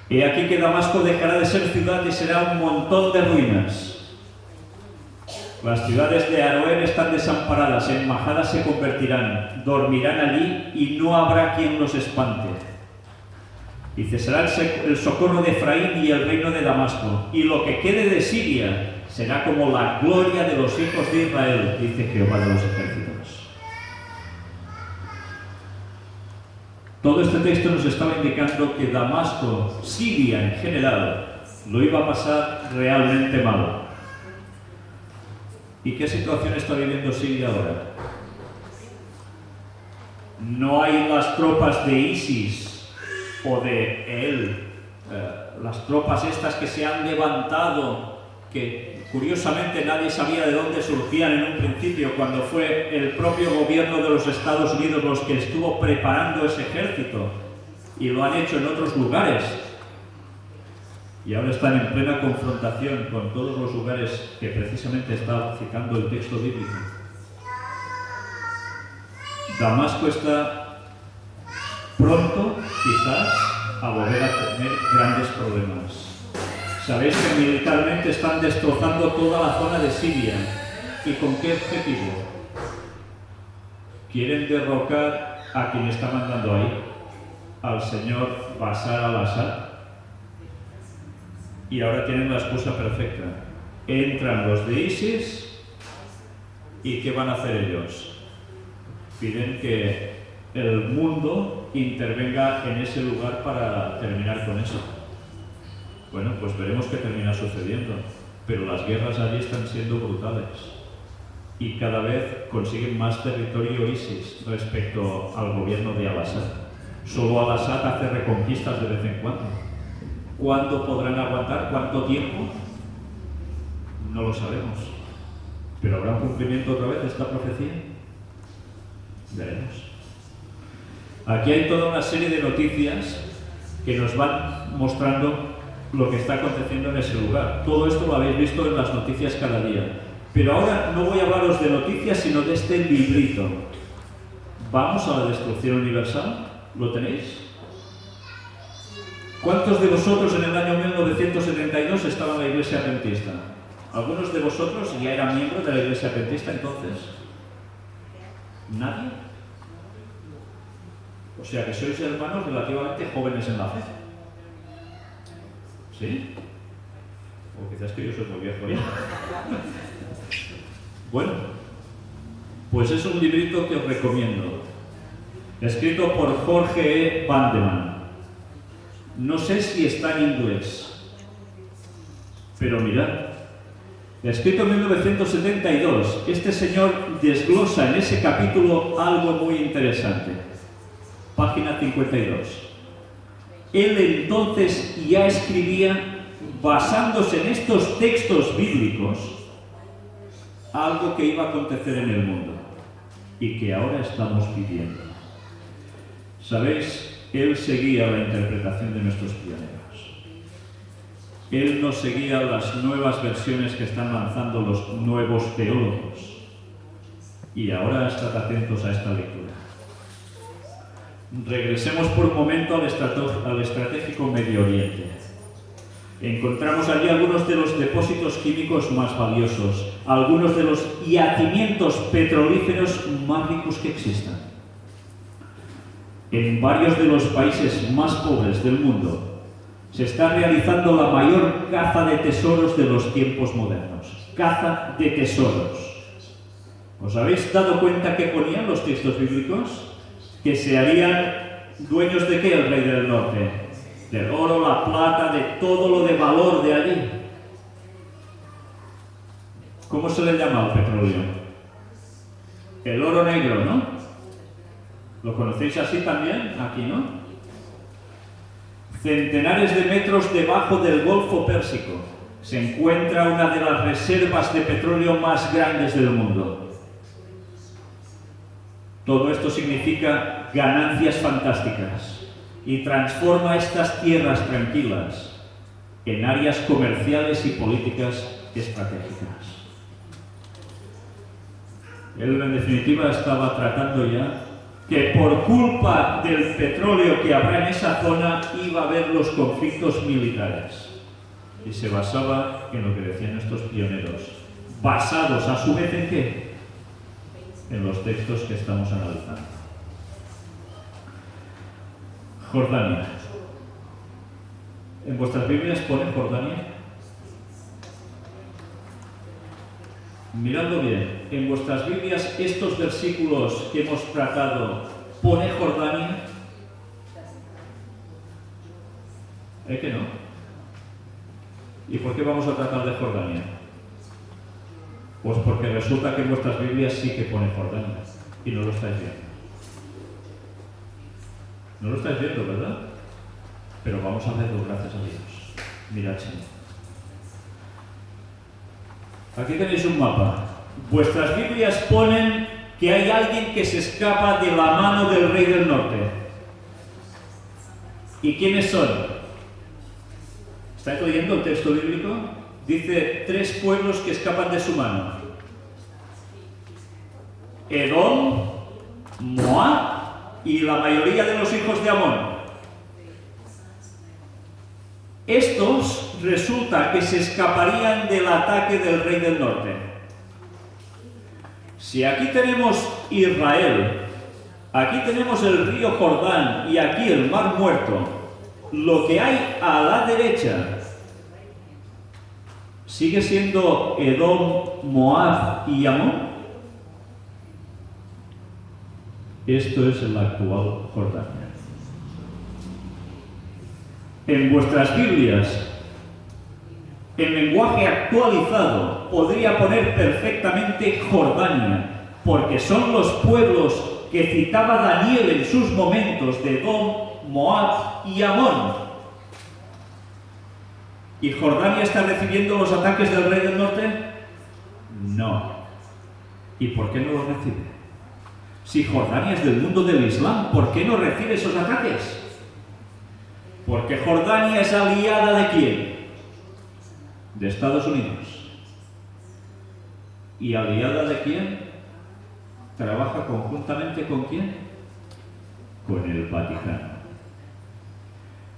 He aquí que Damasco dejará de ser ciudad y será un montón de ruinas. Las ciudades de Aroer están desamparadas, en majadas se convertirán, dormirán allí y no habrá quien los espante. Y cesará el socorro de Efraín y el reino de Damasco, y lo que quede de Siria será como la gloria de los hijos de Israel, dice Jehová de los ejércitos. Todo este texto nos estaba indicando que Damasco, Siria en general, lo iba a pasar realmente mal. ¿Y qué situación está viviendo Siria ahora? No hay las tropas de ISIS o de él, las tropas estas que se han levantado, que curiosamente nadie sabía de dónde surgían en un principio, cuando fue el propio gobierno de los Estados Unidos los que estuvo preparando ese ejército, y lo han hecho en otros lugares. Y ahora están en plena confrontación con todos los lugares que precisamente está citando el texto bíblico. Damasco está pronto, quizás, a volver a tener grandes problemas. Sabéis que militarmente están destrozando toda la zona de Siria. ¿Y con qué objetivo? Quieren derrocar a quien está mandando ahí, al señor Bashar al-Assad. Y ahora tienen la excusa perfecta. Entran los de ISIS y ¿qué van a hacer ellos? Piden que el mundo intervenga en ese lugar para terminar con eso. Bueno, pues veremos qué termina sucediendo. Pero las guerras allí están siendo brutales. Y cada vez consiguen más territorio ISIS respecto al gobierno de Al-Assad. Solo Al-Assad hace reconquistas de vez en cuando. ¿Cuándo podrán aguantar? ¿Cuánto tiempo? No lo sabemos. ¿Pero habrá un cumplimiento otra vez de esta profecía? Veremos. Aquí hay toda una serie de noticias que nos van mostrando lo que está aconteciendo en ese lugar. Todo esto lo habéis visto en las noticias cada día. Pero ahora no voy a hablaros de noticias, sino de este librito. ¿Vamos a la destrucción universal? ¿Lo tenéis? ¿Cuántos de vosotros en el año 1972 estaban en la Iglesia Adventista? ¿Algunos de vosotros ya eran miembros de la Iglesia Adventista entonces? ¿Nadie? O sea que sois hermanos relativamente jóvenes en la fe. ¿Sí? O quizás que yo soy muy viejo ya. Bueno, pues es un librito que os recomiendo. Escrito por Jorge E. Bandeman. No sé si está en inglés, pero mirad. Escrito en 1972, este señor desglosa en ese capítulo algo muy interesante. Página 52. Él entonces ya escribía, basándose en estos textos bíblicos, algo que iba a acontecer en el mundo y que ahora estamos viviendo. ¿Sabéis? Él seguía la interpretación de nuestros pioneros. Él no seguía las nuevas versiones que están lanzando los nuevos teólogos. Y ahora estad atentos a esta lectura. Regresemos por un momento al estratégico Medio Oriente. Encontramos allí algunos de los depósitos químicos más valiosos, algunos de los yacimientos petrolíferos más ricos que existan. En varios de los países más pobres del mundo se está realizando la mayor caza de tesoros de los tiempos modernos. Caza de tesoros. ¿Os habéis dado cuenta que ponían los textos bíblicos? Que se harían dueños de qué el rey del norte. Del oro, la plata, de todo lo de valor de allí. ¿Cómo se le llama al petróleo? El oro negro, ¿no? ¿Lo conocéis así también? Aquí, ¿no? Centenares de metros debajo del Golfo Pérsico se encuentra una de las reservas de petróleo más grandes del mundo. Todo esto significa ganancias fantásticas y transforma estas tierras tranquilas en áreas comerciales y políticas estratégicas. Él, en definitiva, estaba tratando ya que por culpa del petróleo que habrá en esa zona iba a haber los conflictos militares. Y se basaba en lo que decían estos pioneros, basados a su vez en ¿qué? En los textos que estamos analizando. Jordania. ¿En vuestras Biblias pone Jordania? Miradlo bien, en vuestras Biblias estos versículos que hemos tratado, ¿pone Jordania? ¿Es que no? ¿Y por qué vamos a tratar de Jordania? Pues porque resulta que en vuestras Biblias sí que pone Jordania y no lo estáis viendo. No lo estáis viendo, ¿verdad? Pero vamos a verlo, gracias a Dios. Mirad, Señor. Aquí tenéis un mapa. Vuestras Biblias ponen que hay alguien que se escapa de la mano del rey del norte. ¿Y quiénes son? ¿Estáis leyendo el texto bíblico? Dice 3 pueblos que escapan de su mano. Edom, Moab y la mayoría de los hijos de Amón. Estos resulta que se escaparían del ataque del rey del norte. Si aquí tenemos Israel, aquí tenemos el río Jordán y aquí el Mar Muerto, lo que hay a la derecha sigue siendo Edom, Moab y Amón. Esto es el actual Jordania. En vuestras Biblias, en lenguaje actualizado, podría poner perfectamente Jordania, porque son los pueblos que citaba Daniel en sus momentos de Edom, Moab y Amón. ¿Y Jordania está recibiendo los ataques del rey del norte? No. ¿Y por qué no los recibe? Si Jordania es del mundo del Islam, ¿por qué no recibe esos ataques? Porque Jordania es aliada ¿de quién? De Estados Unidos. ¿Y aliada de quién? ¿Trabaja conjuntamente con quién? Con el Vaticano.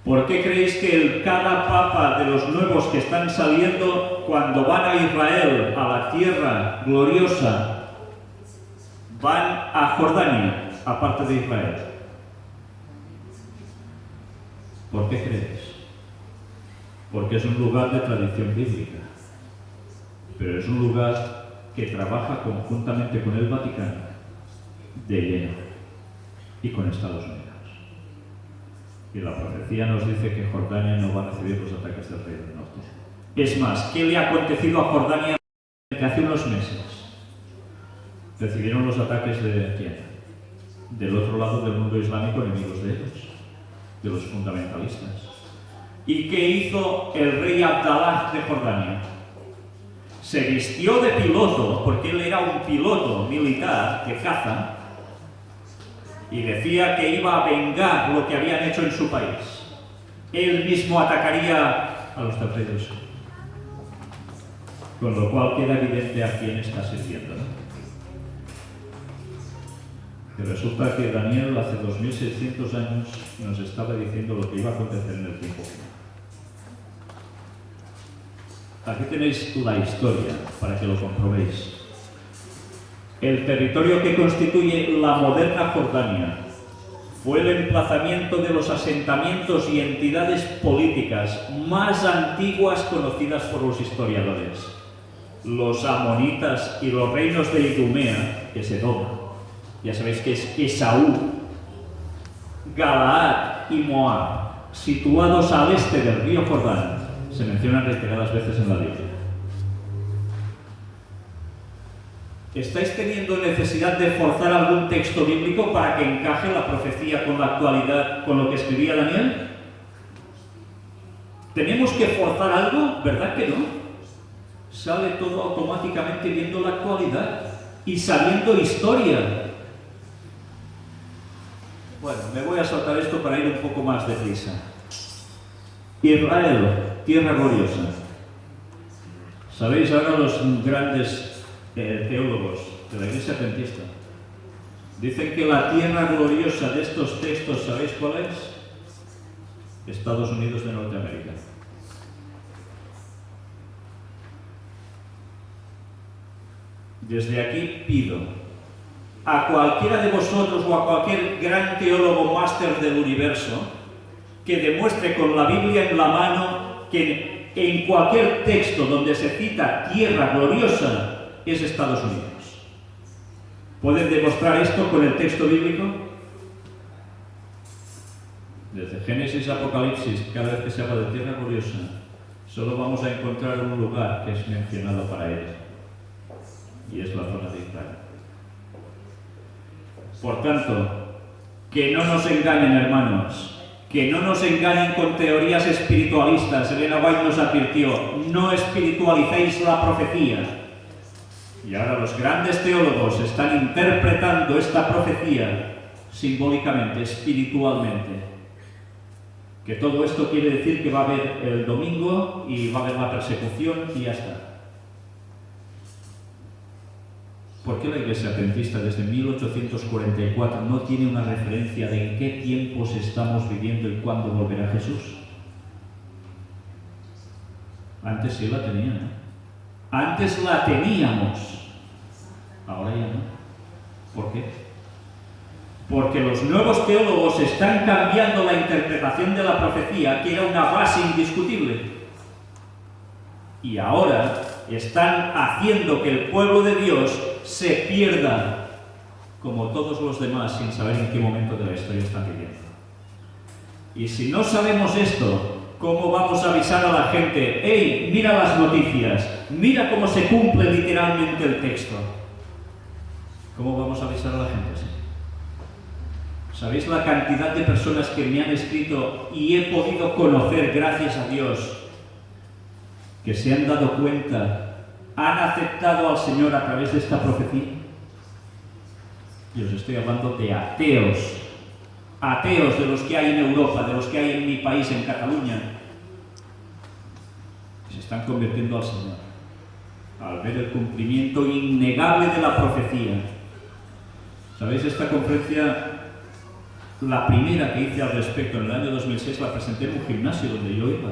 ¿Por qué creéis que cada papa de los nuevos que están saliendo, cuando van a Israel, a la tierra gloriosa, van a Jordania, aparte de Israel? ¿Por qué creéis? porque es un lugar de tradición bíblica, pero es un lugar que trabaja conjuntamente con el Vaticano de lleno y con Estados Unidos. Y la profecía nos dice que Jordania no va a recibir los ataques del Rey del Norte. Es más, ¿qué le ha acontecido a Jordania que hace unos meses? Recibieron los ataques de ¿quién? Del otro lado del mundo islámico, enemigos de ellos, de los fundamentalistas. ¿Y qué hizo el rey Abdalá de Jordania? Se vistió de piloto, porque él era un piloto militar de caza, y decía que iba a vengar lo que habían hecho en su país. Él mismo atacaría a los del Rey del Sur. Con lo cual queda evidente a quién está sirviendo, ¿no? Que resulta que Daniel hace 2600 años nos estaba diciendo lo que iba a acontecer en el tiempo final. Aquí tenéis la historia para que lo comprobéis. El territorio que constituye la moderna Jordania fue el emplazamiento de los asentamientos y entidades políticas más antiguas conocidas por los historiadores. Los amonitas y los reinos de Idumea, que es Edom, ya sabéis que es Esaú, Galaad y Moab, situados al este del río Jordán, se mencionan reiteradas veces en la Biblia. ¿Estáis teniendo necesidad de forzar algún texto bíblico para que encaje la profecía con la actualidad, con lo que escribía Daniel? ¿Tenemos que forzar algo? ¿Verdad que no? Sale todo automáticamente viendo la actualidad y sabiendo historia. Bueno, me voy a saltar esto para ir un poco más deprisa. Israel, tierra gloriosa. ¿Sabéis ahora los grandes teólogos de la Iglesia Adventista dicen que la tierra gloriosa de estos textos, ¿sabéis cuál es? Estados Unidos de Norteamérica. Desde aquí pido a cualquiera de vosotros o a cualquier gran teólogo máster del universo que demuestre con la Biblia en la mano que en cualquier texto donde se cita tierra gloriosa es Estados Unidos. ¿Pueden demostrar esto con el texto bíblico? Desde Génesis a Apocalipsis, cada vez que se habla de tierra gloriosa, solo vamos a encontrar un lugar que es mencionado para él, y es la zona de Israel. Por tanto, que no nos engañen, hermanos, que no nos engañen con teorías espiritualistas. Elena White nos advirtió, no espiritualicéis la profecía. Y ahora los grandes teólogos están interpretando esta profecía simbólicamente, espiritualmente. Que todo esto quiere decir que va a haber el domingo y va a haber la persecución y ya está. ¿Por qué la Iglesia Adventista desde 1844 no tiene una referencia de en qué tiempos estamos viviendo y cuándo volverá Jesús? Antes sí la tenía, ¿no? Antes la teníamos, ahora ya no. ¿Por qué? Porque los nuevos teólogos están cambiando la interpretación de la profecía, que era una base indiscutible. Y ahora están haciendo que el pueblo de Dios se pierda, como todos los demás, sin saber en qué momento de la historia están viviendo. Y si no sabemos esto, ¿cómo vamos a avisar a la gente? ¡Hey, mira las noticias! ¡Mira cómo se cumple literalmente el texto! ¿Cómo vamos a avisar a la gente así? ¿Sabéis la cantidad de personas que me han escrito y he podido conocer, gracias a Dios, que se han dado cuenta, han aceptado al Señor a través de esta profecía? Y os estoy hablando de ateos. Ateos de los que hay en Europa, de los que hay en mi país, en Cataluña, que se están convirtiendo al Señor al ver el cumplimiento innegable de la profecía. ¿Sabéis? Esta conferencia, la primera que hice al respecto en el año 2006, la presenté en un gimnasio donde yo iba.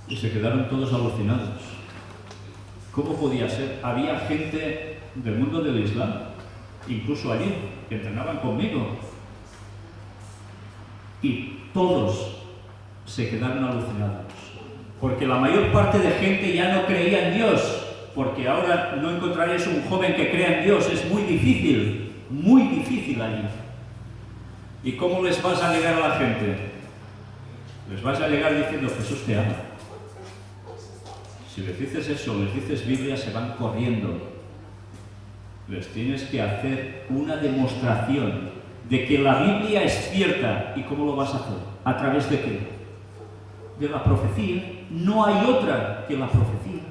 Y se quedaron todos alucinados. ¿Cómo podía ser? Había gente del mundo del Islam, incluso allí, que entrenaban conmigo. Y todos se quedaron alucinados. Porque la mayor parte de gente ya no creía en Dios, porque ahora no encontraréis un joven que crea en Dios, es muy difícil allí. ¿Y cómo les vas a llegar a la gente? Les vas a llegar diciendo: Jesús te ama. Si les dices eso, les dices Biblia, se van corriendo. Les tienes que hacer una demostración de que la Biblia es cierta. ¿Y cómo lo vas a hacer? ¿A través de qué? De la profecía. No hay otra que la profecía.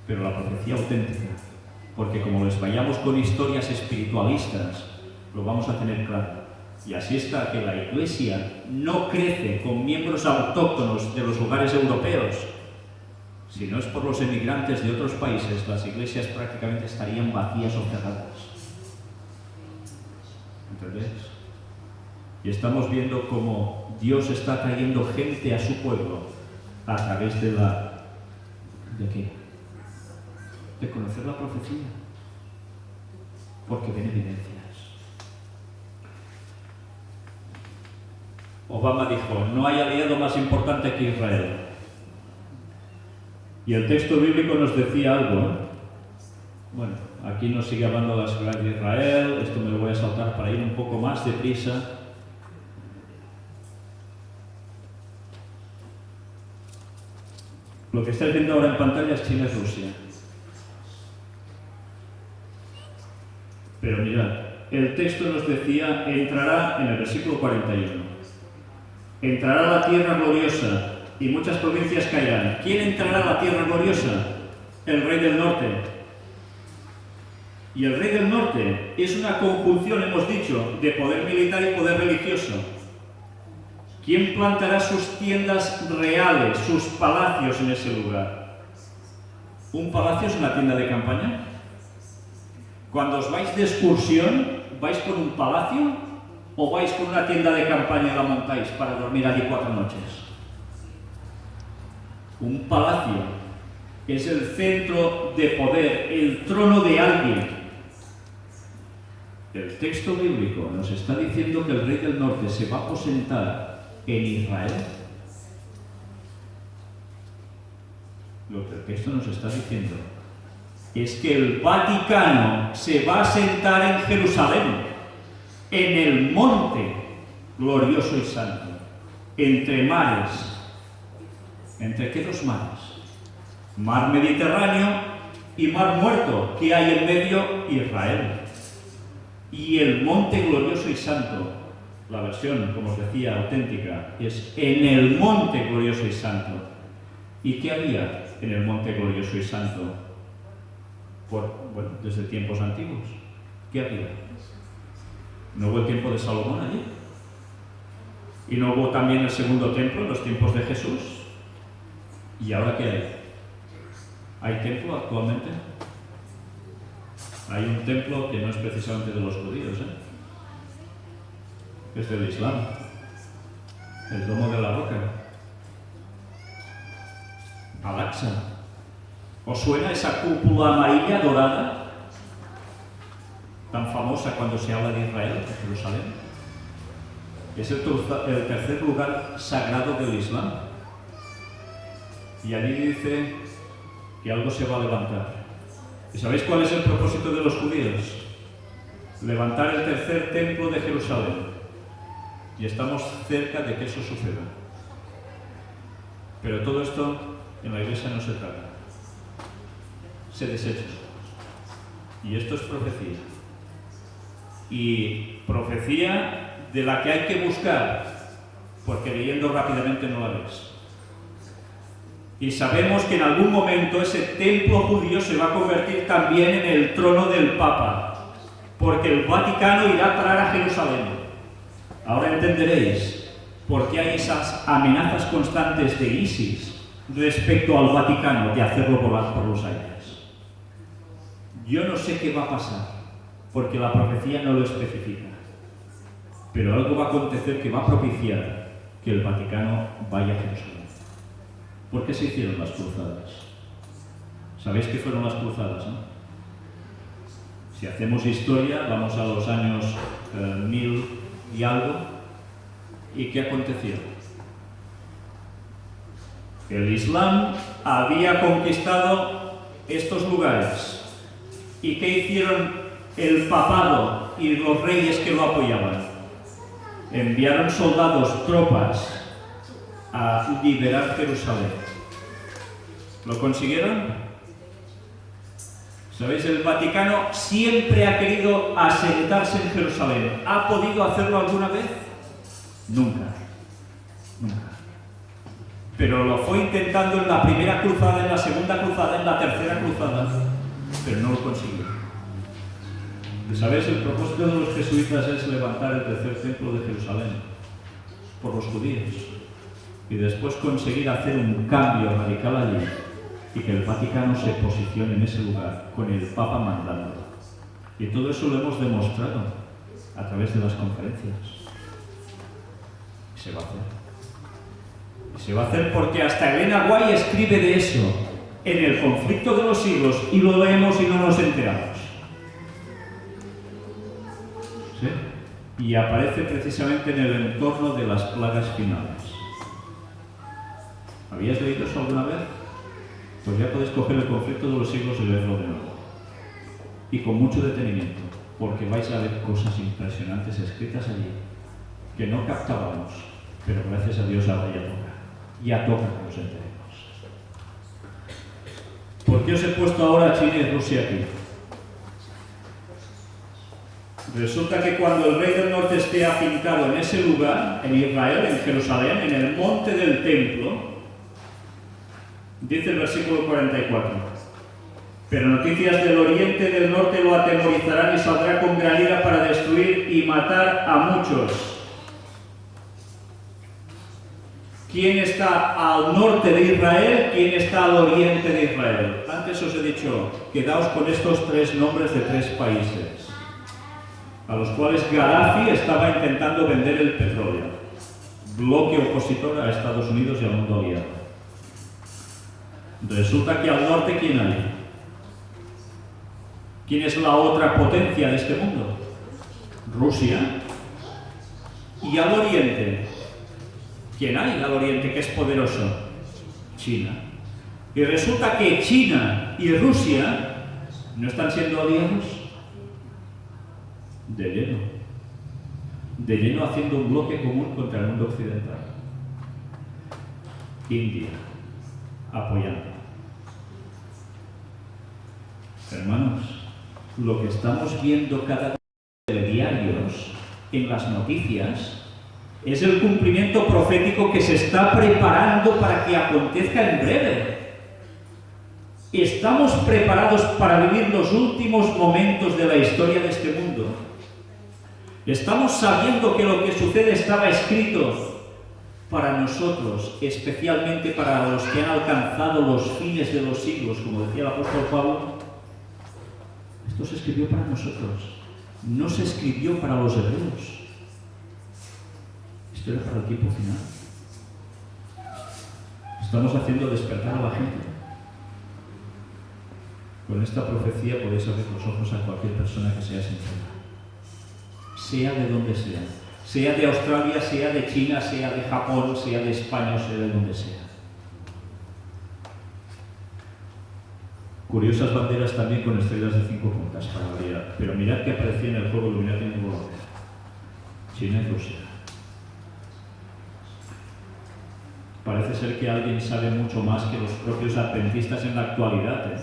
Pero la profecía auténtica. Porque como les vayamos con historias espiritualistas, lo vamos a tener claro. Y así está que la Iglesia no crece con miembros autóctonos de los lugares europeos. Si no es por los emigrantes de otros países, las iglesias prácticamente estarían vacías o cerradas. ¿Entendéis? Y estamos viendo cómo Dios está trayendo gente a su pueblo a través de ¿de qué? De conocer la profecía. Porque ven evidencias. Obama dijo: no hay aliado más importante que Israel. Y el texto bíblico nos decía algo, ¿eh? Bueno, aquí nos sigue hablando de la seguridad de Israel. Esto me lo voy a saltar para ir un poco más deprisa. Lo que estáis viendo ahora en pantalla es China y Rusia. Pero mirad, el texto nos decía: entrará, en el versículo 41, entrará a la tierra gloriosa y muchas provincias caerán. ¿Quién entrará a la tierra gloriosa? El rey del norte. Y el rey del norte es una conjunción, hemos dicho, de poder militar y poder religioso. ¿Quién plantará sus tiendas reales, sus palacios en ese lugar? ¿Un palacio es una tienda de campaña? Cuando os vais de excursión, ¿vais con un palacio o vais con una tienda de campaña y la montáis para dormir allí 4 noches? Un palacio es el centro de poder, el trono de alguien. El texto bíblico nos está diciendo que el rey del norte se va a aposentar en Israel. Lo que el texto nos está diciendo es que el Vaticano se va a sentar en Jerusalén, en el monte glorioso y santo, entre mares. ¿Entre qué 2 mares? Mar Mediterráneo y Mar Muerto, que hay en medio Israel. Y el monte glorioso y santo, la versión, como os decía, auténtica, es en el monte glorioso y santo. ¿Y qué había en el monte glorioso y santo? Desde tiempos antiguos. ¿Qué había? ¿No hubo el tiempo de Salomón allí? ¿Y no hubo también el segundo templo en los tiempos de Jesús? ¿Y ahora qué hay? ¿Hay templo actualmente? Hay un templo que no es precisamente de los judíos, es del Islam. El Domo de la Roca. Al-Aqsa. ¿Os suena esa cúpula amarilla dorada tan famosa cuando se habla de Israel, de Jerusalén? Es el tercer lugar sagrado del Islam. Y allí dice que algo se va a levantar. ¿Y sabéis cuál es el propósito de los judíos? Levantar el tercer templo de Jerusalén. Y estamos cerca de que eso suceda. Pero todo esto en la Iglesia no se trata. Se desecha. Y esto es profecía. Y profecía de la que hay que buscar, porque leyendo rápidamente no la ves. Y sabemos que en algún momento ese templo judío se va a convertir también en el trono del Papa, porque el Vaticano irá a parar a Jerusalén. Ahora entenderéis por qué hay esas amenazas constantes de ISIS respecto al Vaticano de hacerlo volar por los aires. Yo no sé qué va a pasar, porque la profecía no lo especifica, pero algo va a acontecer que va a propiciar que el Vaticano vaya a Jerusalén. ¿Por qué se hicieron las cruzadas? ¿Sabéis qué fueron las cruzadas, no? Si hacemos historia, vamos a los años 1000 y algo, ¿y qué aconteció? El Islam había conquistado estos lugares. ¿Y qué hicieron el papado y los reyes que lo apoyaban? Enviaron soldados, tropas, a liberar Jerusalén. ¿Lo consiguieron? ¿Sabéis? El Vaticano siempre ha querido asentarse en Jerusalén. ¿Ha podido hacerlo alguna vez? Nunca. Nunca. Pero lo fue intentando en la primera cruzada, en la segunda cruzada, en la tercera cruzada, pero no lo consiguió. ¿Y sabéis? El propósito de los jesuitas es levantar el tercer templo de Jerusalén por los judíos y después conseguir hacer un cambio radical allí y que el Vaticano se posicione en ese lugar con el Papa mandándolo. Y todo eso lo hemos demostrado a través de las conferencias. Y se va a hacer. Y se va a hacer porque hasta Elena White escribe de eso en El conflicto de los siglos y lo leemos y no nos enteramos. ¿Sí? Y aparece precisamente en el entorno de las plagas finales. ¿Habías leído eso alguna vez? Pues ya podéis coger El conflicto de los siglos y leerlo de nuevo. Y con mucho detenimiento, porque vais a ver cosas impresionantes escritas allí que no captábamos, pero gracias a Dios ahora ya toca. Ya toca que nos enteremos. ¿Por qué os he puesto ahora a China y Rusia aquí? Resulta que cuando el rey del norte esté afincado en ese lugar, en Israel, en Jerusalén, en el monte del templo, dice el versículo 44, pero noticias del oriente y del norte lo atemorizarán y saldrá con gran ira para destruir y matar a muchos. ¿Quién está al norte de Israel? ¿Quién está al oriente de Israel? Antes os he dicho, quedaos con estos tres nombres de tres países, a los cuales Gaddafi estaba intentando vender el petróleo, bloque opositor a Estados Unidos y al mundo aliado. Resulta que al norte, ¿quién hay? ¿Quién es la otra potencia de este mundo? Rusia. ¿Y al oriente? ¿Quién hay al oriente que es poderoso? China. Y resulta que China y Rusia no están siendo aliados. De lleno haciendo un bloque común contra el mundo occidental. India, apoyando. Hermanos, lo que estamos viendo cada día de diarios, en las noticias, es el cumplimiento profético que se está preparando para que acontezca en breve. ¿Estamos preparados para vivir los últimos momentos de la historia de este mundo? ¿Estamos sabiendo que lo que sucede estaba escrito para nosotros, especialmente para los que han alcanzado los fines de los siglos, como decía el apóstol Pablo? Esto se escribió para nosotros, no se escribió para los hebreos. Esto era para el tiempo final. Estamos haciendo despertar a la gente. Con esta profecía podéis abrir los ojos a cualquier persona que sea sincera, sea de donde sea de Australia, sea de China, sea de Japón, sea de España, sea de donde sea. Curiosas banderas también con estrellas de 5 puntas para variar, pero mirad que aparecía en el juego Illuminati en el volante. China y Rusia. Parece ser que alguien sabe mucho más que los propios adventistas en la actualidad, ¿eh?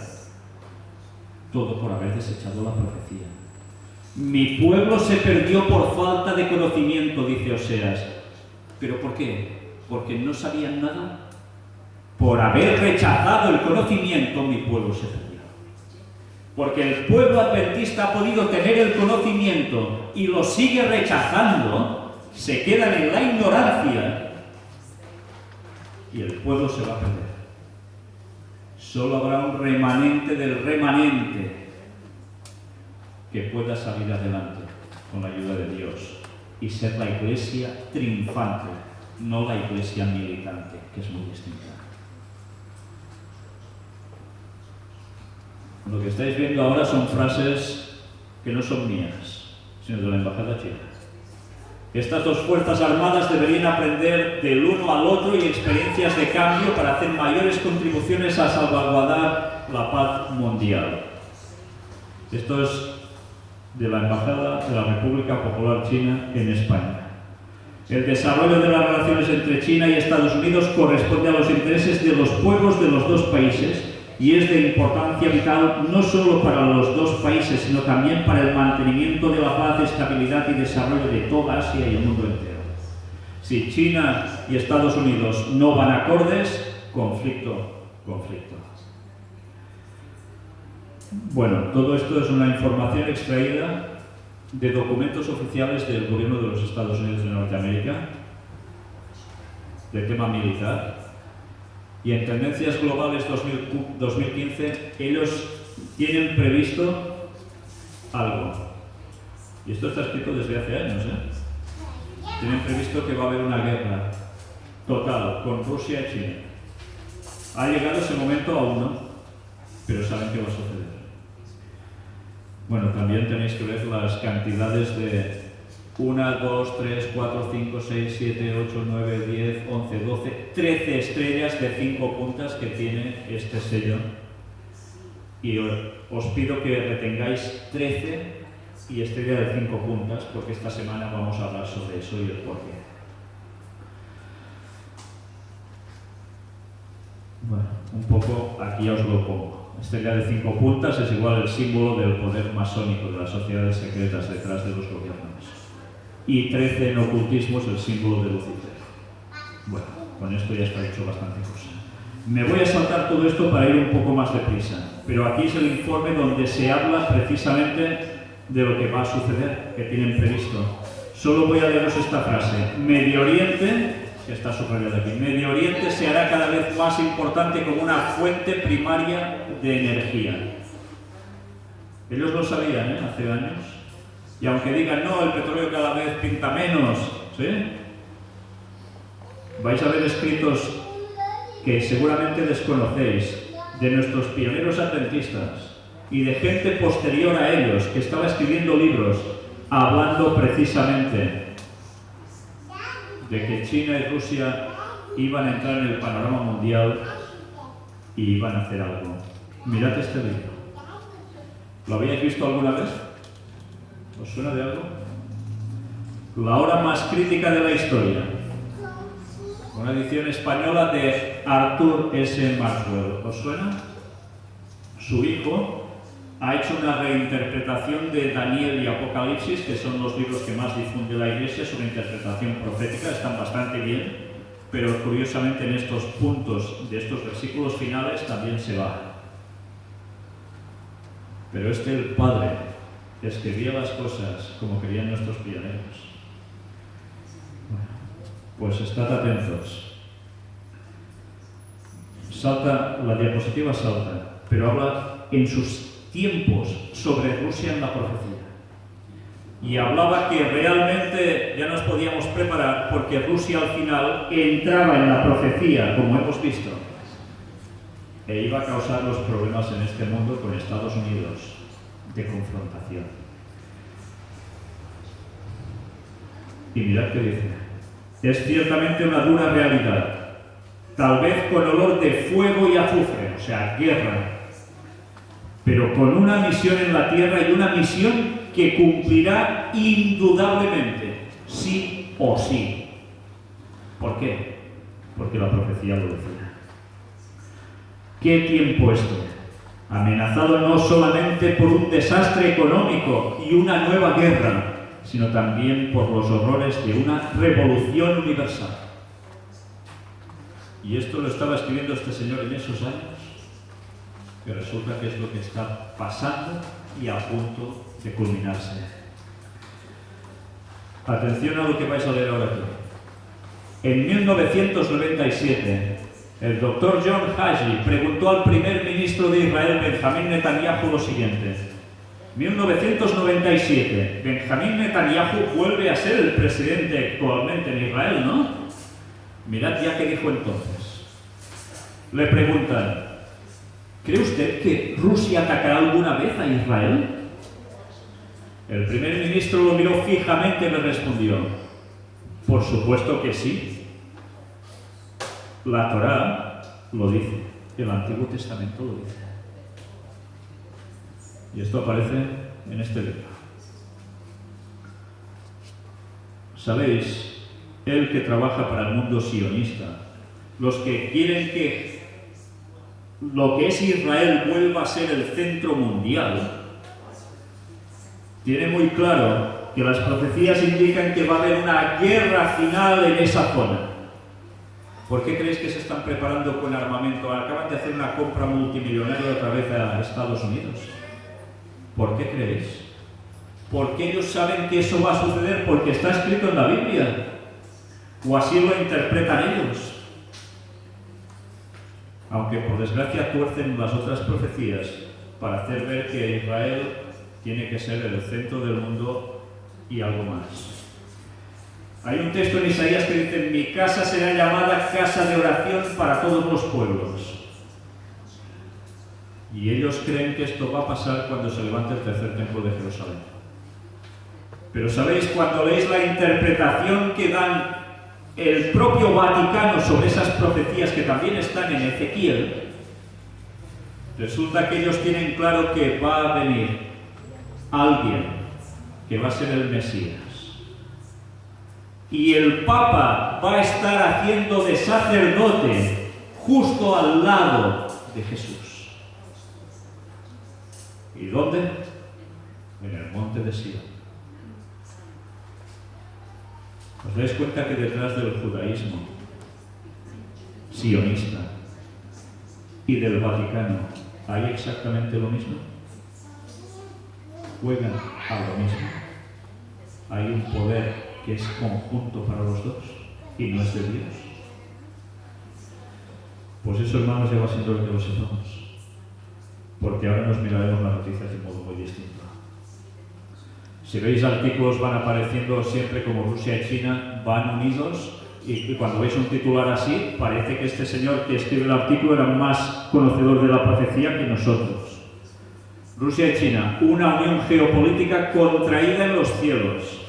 Todo por haber desechado la profecía. Mi pueblo se perdió por falta de conocimiento, dice Oseas. ¿Pero por qué? ¿Porque no sabían nada? Por haber rechazado el conocimiento, mi pueblo se perdió. Porque el pueblo adventista ha podido tener el conocimiento y lo sigue rechazando, se quedan en la ignorancia y el pueblo se va a perder. Solo habrá un remanente del remanente que pueda salir adelante con la ayuda de Dios y ser la iglesia triunfante, no la iglesia militante, que es muy distinta. Lo que estáis viendo ahora son frases que no son mías, sino de la embajada china. Estas dos fuerzas armadas deberían aprender del uno al otro y experiencias de cambio para hacer mayores contribuciones a salvaguardar la paz mundial. Esto es de la Embajada de la República Popular China en España. El desarrollo de las relaciones entre China y Estados Unidos corresponde a los intereses de los pueblos de los dos países y es de importancia vital no solo para los dos países, sino también para el mantenimiento de la paz, estabilidad y desarrollo de toda Asia y el mundo entero. Si China y Estados Unidos no van acordes, conflicto. Bueno, todo esto es una información extraída de documentos oficiales del gobierno de los Estados Unidos de Norteamérica, de tema militar. Y en Tendencias Globales 2015, ellos tienen previsto algo. Y esto está escrito desde hace años, Tienen previsto que va a haber una guerra total con Rusia y China. Ha llegado ese momento aún no, pero saben que va a suceder. Bueno, también tenéis que ver las cantidades de 1, 2, 3, 4, 5, 6, 7, 8, 9, 10, 11, 12, 13 estrellas de 5 puntas que tiene este sello. Y os pido que retengáis 13 y estrella de 5 puntas, porque esta semana vamos a hablar sobre eso y el porqué. Bueno, un poco aquí os lo pongo. Estrella de 5 puntas es igual el símbolo del poder masónico de las sociedades secretas detrás de los gobiernos. Y 13 en ocultismo es el símbolo de Lucifer. Bueno, con esto ya está dicho bastante cosa. Me voy a saltar todo esto para ir un poco más deprisa, pero aquí es el informe donde se habla precisamente de lo que va a suceder, que tienen previsto. Solo voy a leeros esta frase. Medio Oriente, que está subrayado aquí, Medio Oriente se hará cada vez más importante como una fuente primaria de energía. Ellos lo sabían, hace años. Y aunque digan, no, el petróleo cada vez pinta menos, ¿sí? Vais a ver escritos que seguramente desconocéis, de nuestros pioneros adventistas y de gente posterior a ellos, que estaba escribiendo libros hablando precisamente de que China y Rusia iban a entrar en el panorama mundial y iban a hacer algo. Mirad este libro. ¿Lo habéis visto alguna vez? ¿Os suena de algo? La hora más crítica de la historia. Una edición española de Arthur S. Maxwell. ¿Os suena? Su hijo ha hecho una reinterpretación de Daniel y Apocalipsis, que son los libros que más difunde la Iglesia sobre interpretación profética. Están bastante bien, pero curiosamente en estos puntos de estos versículos finales también se va. Pero el padre escribía las cosas como querían nuestros pioneros. Bueno, pues estad atentos. Salta, la diapositiva salta, pero habla en sus tiempos sobre Rusia en la profecía. Y hablaba que realmente ya nos podíamos preparar porque Rusia al final entraba en la profecía, como hemos visto, e iba a causar los problemas en este mundo con Estados Unidos de confrontación. Y mirad qué dice. Es ciertamente una dura realidad, tal vez con olor de fuego y azufre, o sea, guerra, pero con una misión en la tierra y una misión que cumplirá indudablemente, sí o sí. ¿Por qué? Porque la profecía lo decía. ¿Qué tiempo este? Amenazado no solamente por un desastre económico y una nueva guerra, sino también por los horrores de una revolución universal. Y esto lo estaba escribiendo este señor en esos años, que resulta que es lo que está pasando y a punto de culminarse. Atención a lo que vais a leer ahora aquí. En 1997, el doctor John Hagee preguntó al primer ministro de Israel, Benjamín Netanyahu, lo siguiente. 1997, Benjamín Netanyahu vuelve a ser el presidente actualmente en Israel, ¿no? Mirad ya qué dijo entonces. Le preguntan, ¿cree usted que Rusia atacará alguna vez a Israel? El primer ministro lo miró fijamente y le respondió, Por supuesto que sí. La Torá lo dice, el Antiguo Testamento lo dice. Y esto aparece en este libro. ¿Sabéis? El que trabaja para el mundo sionista, los que quieren que lo que es Israel vuelva a ser el centro mundial, tiene muy claro que las profecías indican que va a haber una guerra final en esa zona. ¿Por qué creéis que se están preparando con armamento? Acaban de hacer una compra multimillonaria otra vez a Estados Unidos. ¿Por qué creéis? Porque ellos saben que eso va a suceder porque está escrito en la Biblia. O así lo interpretan ellos. Aunque por desgracia tuercen las otras profecías para hacer ver que Israel tiene que ser el centro del mundo y algo más. Hay un texto en Isaías que dice: mi casa será llamada casa de oración para todos los pueblos. Y ellos creen que esto va a pasar cuando se levante el tercer templo de Jerusalén. Pero ¿sabéis? Cuando leéis la interpretación que dan el propio Vaticano sobre esas profecías que también están en Ezequiel, resulta que ellos tienen claro que va a venir alguien que va a ser el Mesías. Y el Papa va a estar haciendo de sacerdote justo al lado de Jesús. ¿Y dónde? En el monte de Sion. ¿Os dais cuenta que detrás del judaísmo sionista y del Vaticano hay exactamente lo mismo? Juegan a lo mismo. Hay un poder que es conjunto para los dos y no es de Dios. Pues eso, hermanos, ya va siendo lo que lo sepamos, porque ahora nos miraremos las noticias de un modo muy distinto. Si veis, artículos van apareciendo siempre como Rusia y China van unidos, y cuando veis un titular así, parece que este señor que escribe el artículo era más conocedor de la profecía que nosotros. Rusia y China, una unión geopolítica contraída en los cielos.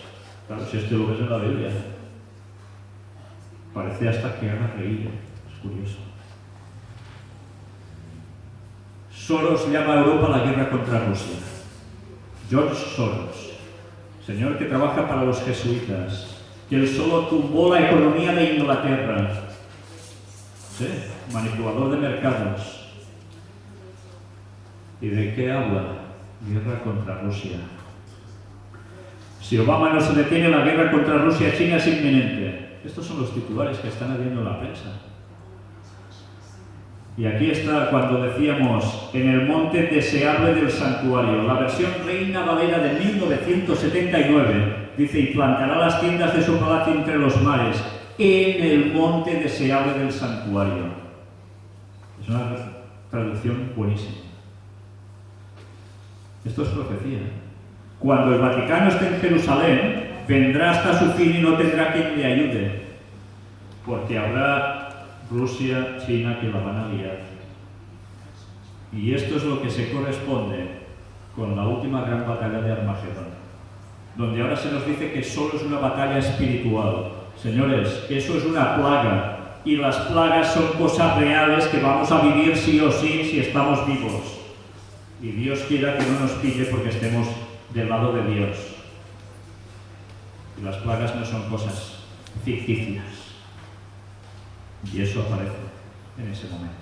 Claro, si esto lo ves en la Biblia, parece hasta que haga reír. Es curioso. Soros llama a Europa a la guerra contra Rusia. George Soros, señor que trabaja para los jesuitas, que él solo tumbó la economía de Inglaterra. Sí, manipulador de mercados. ¿Y de qué habla? Guerra contra Rusia. Si Obama no se detiene, la guerra contra Rusia y China es inminente. Estos son los titulares que están habiendo en la prensa. Y aquí está cuando decíamos, en el monte deseable del santuario. La versión Reina Valera de 1979 dice: y plantará las tiendas de su palacio entre los mares, en el monte deseable del santuario. Es una traducción buenísima. Esto es profecía. Cuando el Vaticano esté en Jerusalén, vendrá hasta su fin y no tendrá quien le ayude, porque habrá Rusia, China, que la van a liar. Y esto es lo que se corresponde con la última gran batalla de Armagedón, donde ahora se nos dice que solo es una batalla espiritual. Señores, eso es una plaga, y las plagas son cosas reales que vamos a vivir sí o sí si estamos vivos. Y Dios quiera que no nos pille porque estemos del lado de Dios. Y las plagas no son cosas ficticias. Y eso aparece en ese momento.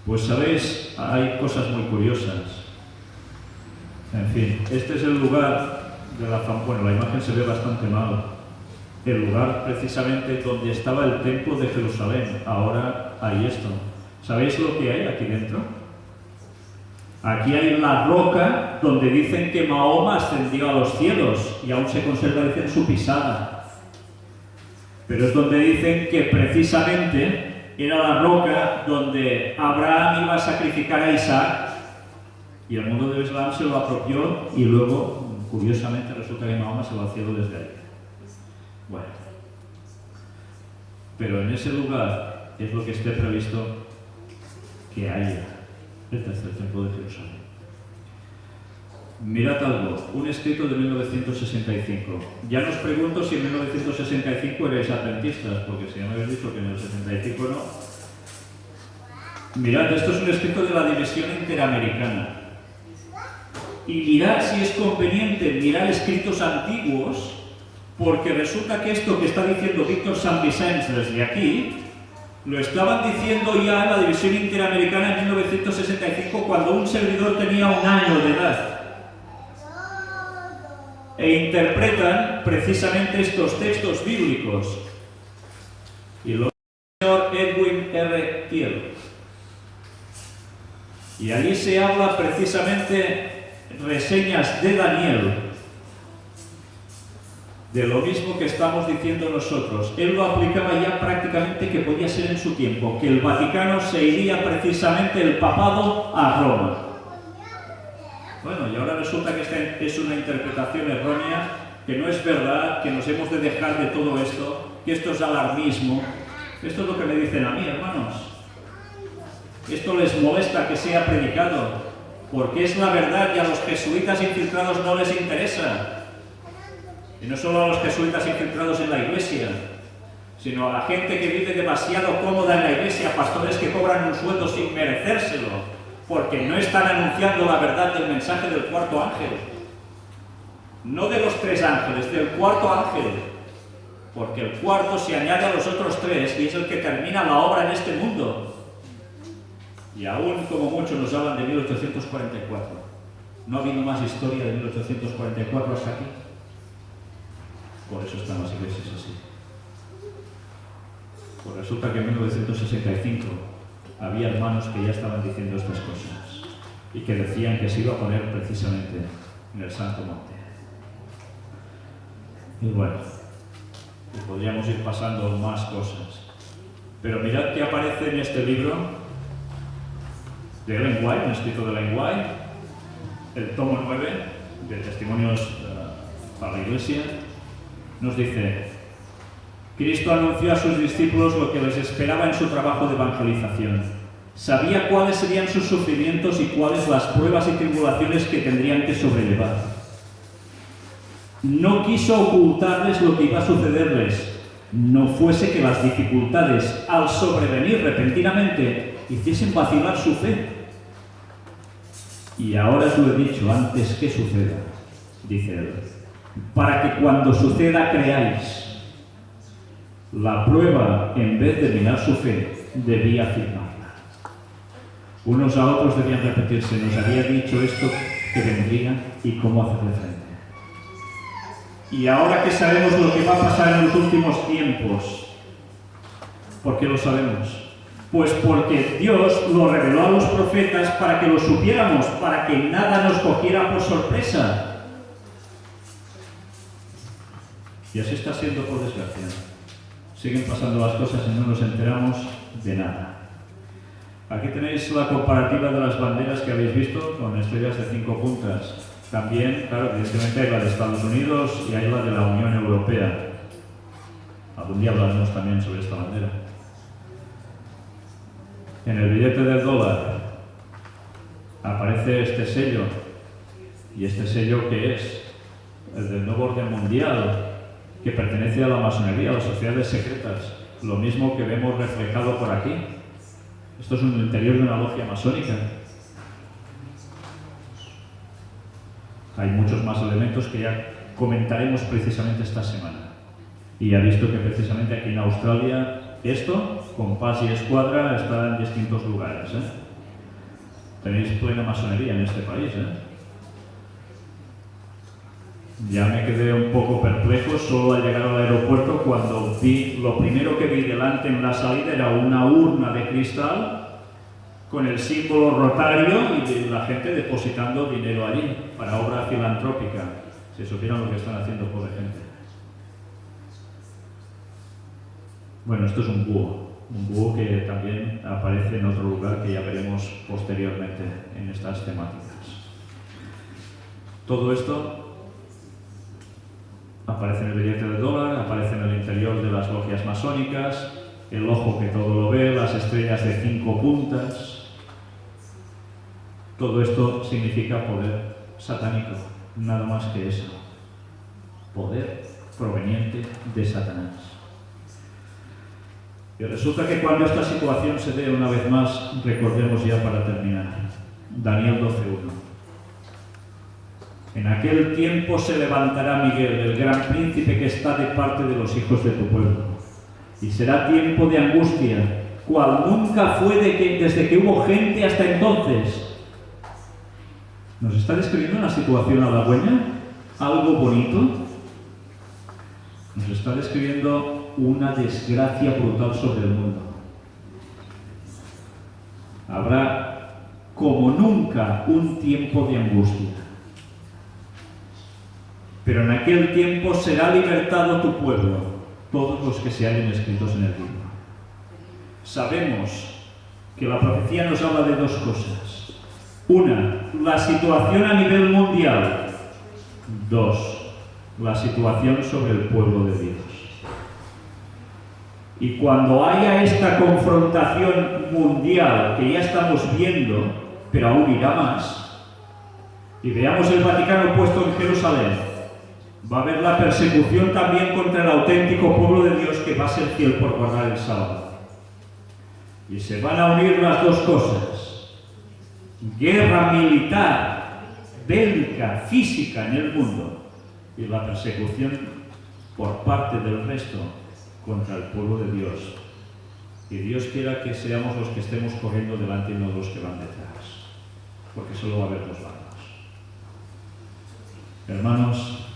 Pues sabéis, hay cosas muy curiosas. En fin, este es el lugar de la bueno, la imagen se ve bastante mal. El lugar precisamente donde estaba el templo de Jerusalén. Ahora hay esto. ¿Sabéis lo que hay aquí dentro? Aquí hay la roca donde dicen que Mahoma ascendió a los cielos y aún se conserva, dicen, su pisada. Pero es donde dicen que precisamente era la roca donde Abraham iba a sacrificar a Isaac, y el mundo de Islam se lo apropió y luego, curiosamente, resulta que Mahoma se va al cielo desde ahí. Bueno, pero en ese lugar es lo que esté previsto que haya el tercer templo de Jerusalén. Mirad algo, un escrito de 1965. Ya no os pregunto si en 1965 erais adventistas, porque si ya me habéis dicho que en el 65 no. Mirad, esto es un escrito de la División Interamericana. Y mirad si es conveniente mirar escritos antiguos, porque resulta que esto que está diciendo Víctor San Vicente desde aquí, lo estaban diciendo ya en la División Interamericana en 1965, cuando un servidor tenía 1 año de edad. E interpretan precisamente estos textos bíblicos. Y lo dice el señor Edwin R. Thiel. Y allí se habla precisamente reseñas de Daniel, de lo mismo que estamos diciendo nosotros. Él lo aplicaba ya prácticamente que podía ser en su tiempo, que el Vaticano se iría precisamente el papado a Roma. Bueno, y ahora resulta que esta es una interpretación errónea, que no es verdad, que nos hemos de dejar de todo esto, que esto es alarmismo. Esto es lo que me dicen a mí, hermanos. Esto les molesta que sea predicado, porque es la verdad y a los jesuitas infiltrados no les interesa. Y no solo a los jesuitas infiltrados en la iglesia, sino a la gente que vive demasiado cómoda en la iglesia, pastores que cobran un sueldo sin merecérselo, porque no están anunciando la verdad del mensaje del 4.º ángel. No de los 3 ángeles, del 4.º ángel. Porque el 4.º se añade a los otros 3 y es el que termina la obra en este mundo. Y aún, como muchos nos hablan de 1844. ¿No ha habido más historia de 1844 hasta aquí? Por eso están las iglesias así. Pues resulta que en 1965 había hermanos que ya estaban diciendo estas cosas y que decían que se iba a poner precisamente en el Santo Monte. Y bueno, y podríamos ir pasando más cosas. Pero mirad que aparece en este libro de Ellen White, un escrito de Ellen White, el tomo 9 de Testimonios para la Iglesia, nos dice: Cristo anunció a sus discípulos lo que les esperaba en su trabajo de evangelización. Sabía cuáles serían sus sufrimientos y cuáles las pruebas y tribulaciones que tendrían que sobrellevar. No quiso ocultarles lo que iba a sucederles, no fuese que las dificultades, al sobrevenir repentinamente, hiciesen vacilar su fe. Y ahora os lo he dicho antes que suceda, dice él, para que cuando suceda creáis. La prueba, en vez de minar su fe, debía afirmarla. Unos a otros debían repetirse: nos había dicho esto que vendría y cómo hacerle frente. Y ahora que sabemos lo que va a pasar en los últimos tiempos, ¿por qué lo sabemos? Pues porque Dios lo reveló a los profetas para que lo supiéramos, para que nada nos cogiera por sorpresa. Y así está siendo, por desgracia. Siguen pasando las cosas y no nos enteramos de nada. Aquí tenéis la comparativa de las banderas que habéis visto con estrellas de 5 puntas. También, claro, evidentemente hay la de Estados Unidos y hay la de la Unión Europea. Algún día hablaremos también sobre esta bandera. En el billete del dólar aparece este sello. ¿Y este sello qué es? El del nuevo orden mundial, que pertenece a la masonería, a las sociedades secretas, lo mismo que vemos reflejado por aquí. Esto es un interior de una logia masónica. Hay muchos más elementos que ya comentaremos precisamente esta semana. Y ya visto que precisamente aquí en Australia esto, compás y escuadra, está en distintos lugares. Tenéis plena masonería en este país. Ya me quedé un poco perplejo solo al llegar al aeropuerto cuando lo primero que vi delante en la salida era una urna de cristal con el símbolo rotario y la gente depositando dinero allí para obra filantrópica. Si supieran lo que están haciendo, pobre gente. Bueno, esto es un búho que también aparece en otro lugar que ya veremos posteriormente en estas temáticas. Todo esto aparece en el billete de dólar, aparece en el interior de las logias masónicas, el ojo que todo lo ve, las estrellas de 5 puntas. Todo esto significa poder satánico, nada más que eso. Poder proveniente de Satanás. Y resulta que cuando esta situación se dé una vez más, recordemos ya para terminar, Daniel 12:1. En aquel tiempo se levantará Miguel, el gran príncipe que está de parte de los hijos de tu pueblo, y será tiempo de angustia, cual nunca fue desde que hubo gente hasta entonces. ¿Nos está describiendo una situación halagüeña? ¿Algo bonito? Nos está describiendo una desgracia brutal sobre el mundo. Habrá como nunca un tiempo de angustia. Pero en aquel tiempo será libertado tu pueblo, todos los que se hallen escritos en el libro. Sabemos que la profecía nos habla de dos cosas. Una, la situación a nivel mundial. Dos, la situación sobre el pueblo de Dios. Y cuando haya esta confrontación mundial que ya estamos viendo, pero aún irá más, y veamos el Vaticano puesto en Jerusalén, va a haber la persecución también contra el auténtico pueblo de Dios que va a ser fiel por guardar el sábado. Y se van a unir las dos cosas. Guerra militar, bélica, física en el mundo, y la persecución por parte del resto contra el pueblo de Dios. Y Dios quiera que seamos los que estemos corriendo delante y no los que van detrás, porque solo va a haber dos bandos. Hermanos,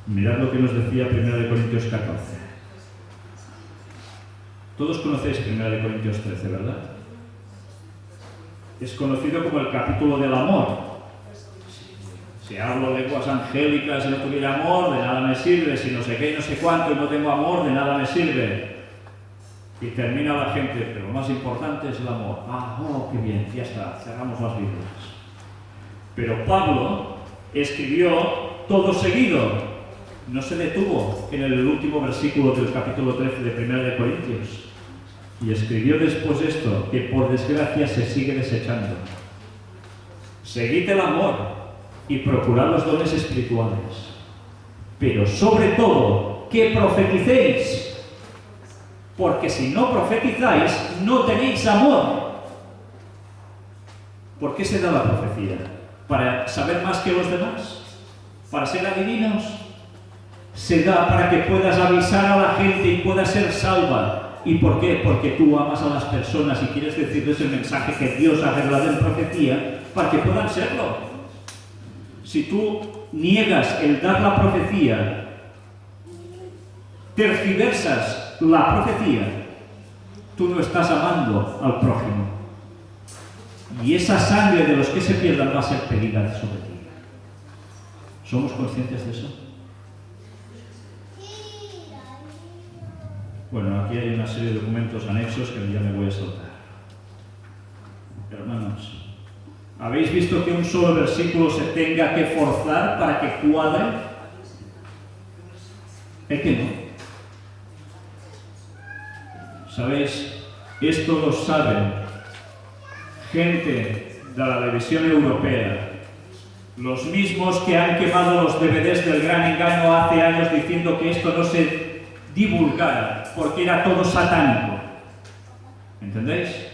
mirad lo que nos decía 1 Corintios 14. Todos conocéis 1 Corintios 13, ¿verdad? Es conocido como el capítulo del amor. Si hablo lenguas angélicas y no tuviera amor, de nada me sirve. Si no sé qué y no sé cuánto y no tengo amor, de nada me sirve. Y termina la gente, pero lo más importante es el amor. Ah, oh, qué bien, ya está, cerramos las Biblias. Pero Pablo escribió todo seguido. No se detuvo en el último versículo del capítulo 13 de 1 Corintios. Y escribió después esto, que por desgracia se sigue desechando. Seguid el amor y procurad los dones espirituales. Pero sobre todo, que profeticéis. Porque si no profetizáis, no tenéis amor. ¿Por qué se da la profecía? ¿Para saber más que los demás? ¿Para ser adivinos? Se da para que puedas avisar a la gente y puedas ser salva. ¿Y por qué? Porque tú amas a las personas y quieres decirles el mensaje que Dios ha revelado en profecía para que puedan serlo. Si tú niegas el dar la profecía, tergiversas la profecía, tú no estás amando al prójimo. Y esa sangre de los que se pierdan va a ser pedida sobre ti. ¿Somos conscientes de eso? Bueno, aquí hay una serie de documentos anexos que ya me voy a saltar. Hermanos, ¿habéis visto que un solo versículo se tenga que forzar para que cuadre? Es que no. ¿Sabéis? Esto lo saben gente de la televisión europea, los mismos que han quemado los DVDs del Gran Engaño hace años diciendo que esto no se divulgara porque era todo satánico. ¿Entendéis?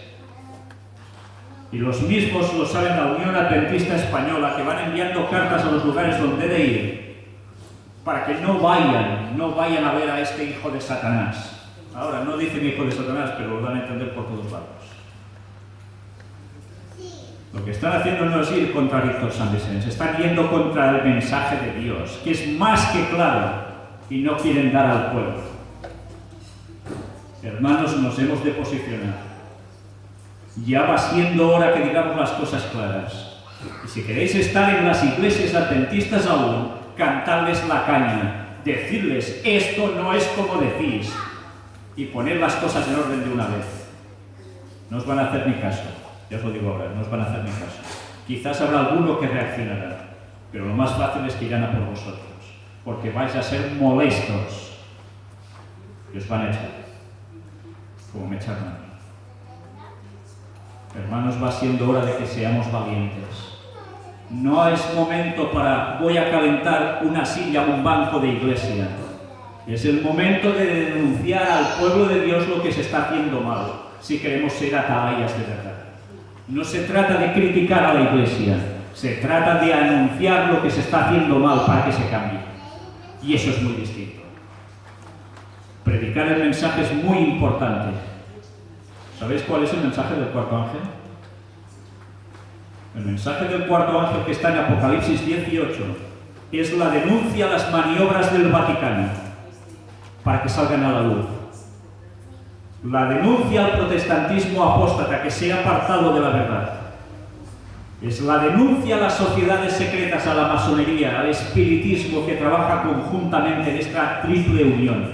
Y los mismos lo saben la Unión Adventista Española, que van enviando cartas a los lugares donde de ir para que no vayan a ver a este hijo de Satanás. Ahora, no dicen hijo de Satanás, pero lo dan a entender por todos lados. Lo que están haciendo no es ir contra Víctor San Vicente, están yendo contra el mensaje de Dios, que es más que claro, y no quieren dar al pueblo. Hermanos, nos hemos de posicionar. Ya va siendo hora que digamos las cosas claras. Y si queréis estar en las iglesias adventistas aún, cantadles la caña, decirles, esto no es como decís, y poner las cosas en orden de una vez. No os van a hacer ni caso, ya os lo digo ahora, no os van a hacer ni caso. Quizás habrá alguno que reaccionará, pero lo más fácil es que irán a por vosotros, porque vais a ser molestos y os van a echar, como me echaron a mí. Hermanos, va siendo hora de que seamos valientes. No es momento para voy a calentar una silla o un banco de iglesia. Es el momento de denunciar al pueblo de Dios lo que se está haciendo mal, si queremos ser atalayas de verdad. No se trata de criticar a la iglesia, se trata de anunciar lo que se está haciendo mal para que se cambie. Y eso es muy distinto. Predicar el mensaje es muy importante. ¿Sabéis cuál es el mensaje del cuarto ángel? El mensaje del cuarto ángel que está en Apocalipsis 18 es la denuncia a las maniobras del Vaticano para que salgan a la luz. La denuncia al protestantismo apóstata que se ha apartado de la verdad. Es la denuncia a las sociedades secretas, a la masonería, al espiritismo que trabaja conjuntamente en esta triple unión.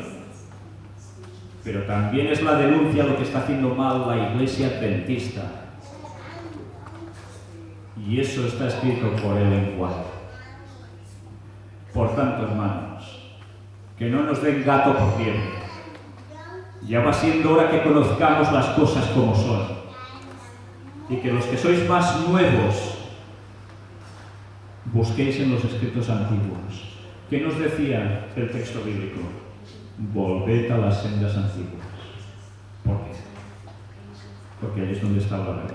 Pero también es la denuncia a lo que está haciendo mal la iglesia adventista. Y eso está escrito por Ellen White. Por tanto, hermanos, que no nos den gato por liebre. Ya va siendo hora que conozcamos las cosas como son. Y que los que sois más nuevos busquéis en los escritos antiguos. ¿Qué nos decía el texto bíblico? Volved a las sendas antiguas. ¿Por qué? Porque ahí es donde está la verdad.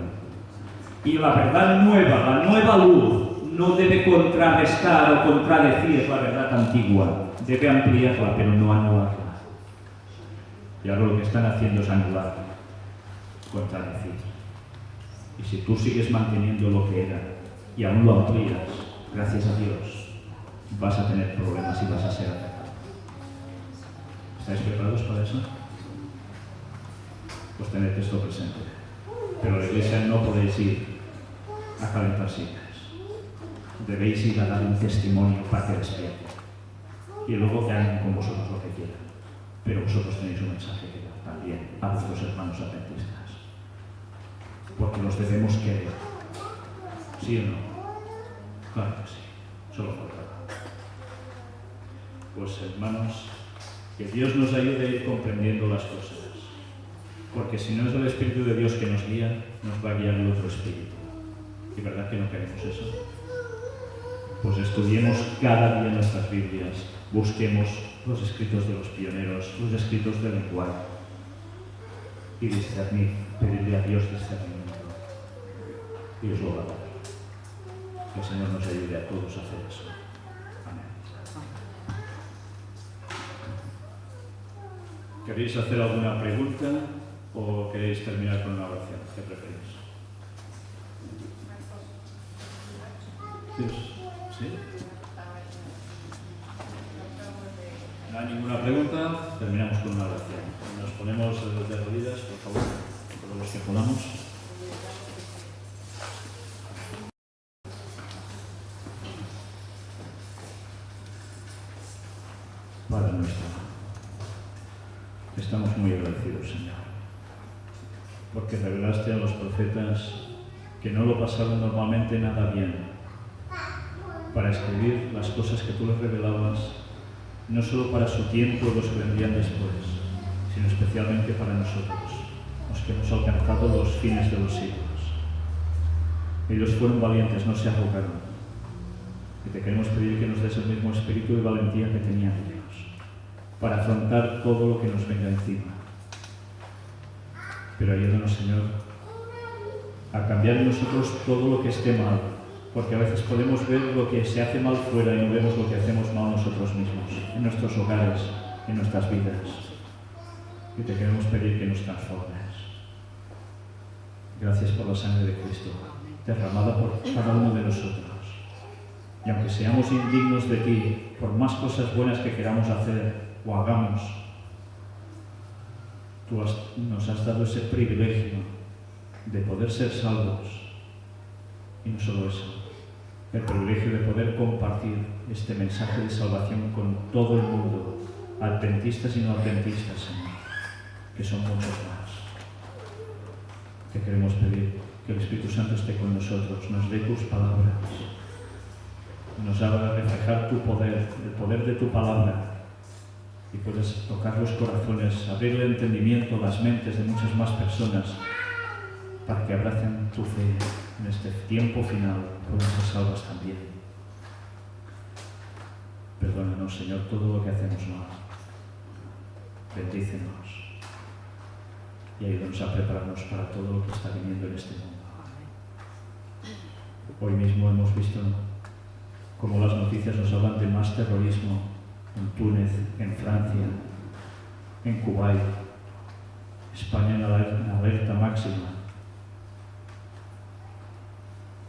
Y la verdad nueva, la nueva luz, no debe contrarrestar o contradecir la verdad antigua. Debe ampliarla, pero no anularla. Y ahora lo que están haciendo es anularla, contradecir. Y si tú sigues manteniendo lo que era y aún lo amplías, gracias a Dios, vas a tener problemas y vas a ser atacado. ¿Estáis preparados para eso? Pues tened esto presente. Pero la iglesia no podéis ir a calentar sillas. Debéis ir a dar un testimonio para que despierte. Y luego que hagan con vosotros lo que quieran. Pero vosotros tenéis un mensaje que dar también a vuestros hermanos adventistas. Porque los debemos querer. ¿Sí o no? Claro que sí. Solo falta. Pues hermanos, que Dios nos ayude a ir comprendiendo las cosas. Porque si no es el Espíritu de Dios que nos guía, nos va a guiar el otro Espíritu. ¿Y verdad que no queremos eso? Pues estudiemos cada día nuestras Biblias, busquemos los escritos de los pioneros, los escritos del lenguaje y discernir, pedirle a Dios discernimiento. Y os lo va a dar. Que el Señor nos ayude a todos a hacer eso. Amén. ¿Queréis hacer alguna pregunta o queréis terminar con una oración? ¿Qué preferís? ¿Sí? No hay ninguna pregunta, terminamos con una oración. Nos ponemos de rodillas, por favor, todos los que podamos. Padre nuestro, estamos muy agradecidos, Señor, porque revelaste a los profetas que no lo pasaron normalmente nada bien, para escribir las cosas que tú les revelabas, no solo para su tiempo y los que vendrían después, sino especialmente para nosotros, los que hemos alcanzado los fines de los siglos. Ellos fueron valientes, no se arrogaron. Y te queremos pedir que nos des el mismo espíritu y valentía que tenían ellos, para afrontar todo lo que nos venga encima. Pero ayúdanos, Señor, a cambiar en nosotros todo lo que esté mal, porque a veces podemos ver lo que se hace mal fuera y no vemos lo que hacemos mal nosotros mismos, en nuestros hogares, en nuestras vidas. Y te queremos pedir que nos transformes. Gracias por la sangre de Cristo, derramada por cada uno de nosotros. Y aunque seamos indignos de ti, por más cosas buenas que queramos hacer o hagamos, tú nos has dado ese privilegio de poder ser salvos. Y no solo eso, el privilegio de poder compartir este mensaje de salvación con todo el mundo, adventistas y no adventistas, Señor, que son muchos más. Te queremos pedir que el Espíritu Santo esté con nosotros, nos dé tus palabras, nos haga reflejar tu poder, el poder de tu palabra, y puedes tocar los corazones, abrir el entendimiento, las mentes de muchas más personas, para que abracen tu fe en este tiempo final puedan ser salvas también. Perdónanos, Señor, todo lo que hacemos mal. Bendícenos y ayúdanos a prepararnos para todo lo que está viniendo en este mundo. Hoy mismo hemos visto cómo las noticias nos hablan de más terrorismo en Túnez, en Francia, en Kuwait, España en alerta máxima.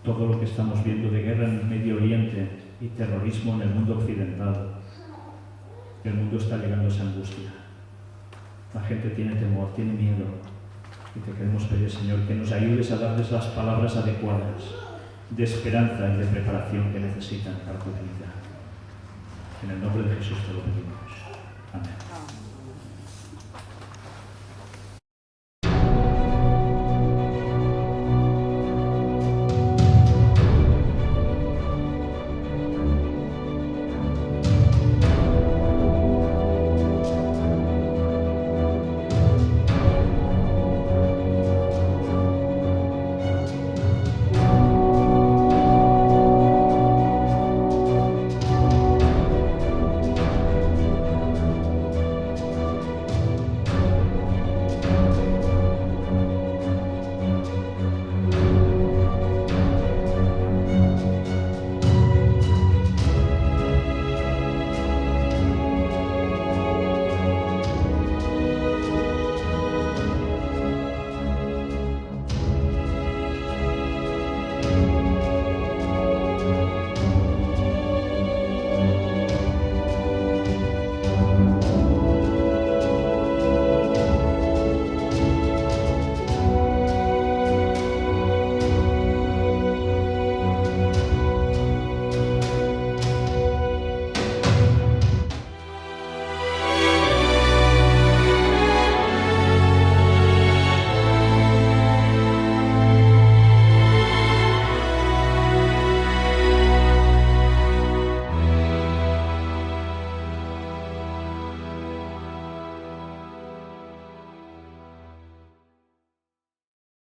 Todo lo que estamos viendo de guerra en el Medio Oriente y terrorismo en el mundo occidental. El mundo está llegando a esa angustia. La gente tiene temor, tiene miedo. Y te queremos pedir, Señor, que nos ayudes a darles las palabras adecuadas de esperanza y de preparación que necesitan para tu vida. En el nombre de Jesús te lo pedimos.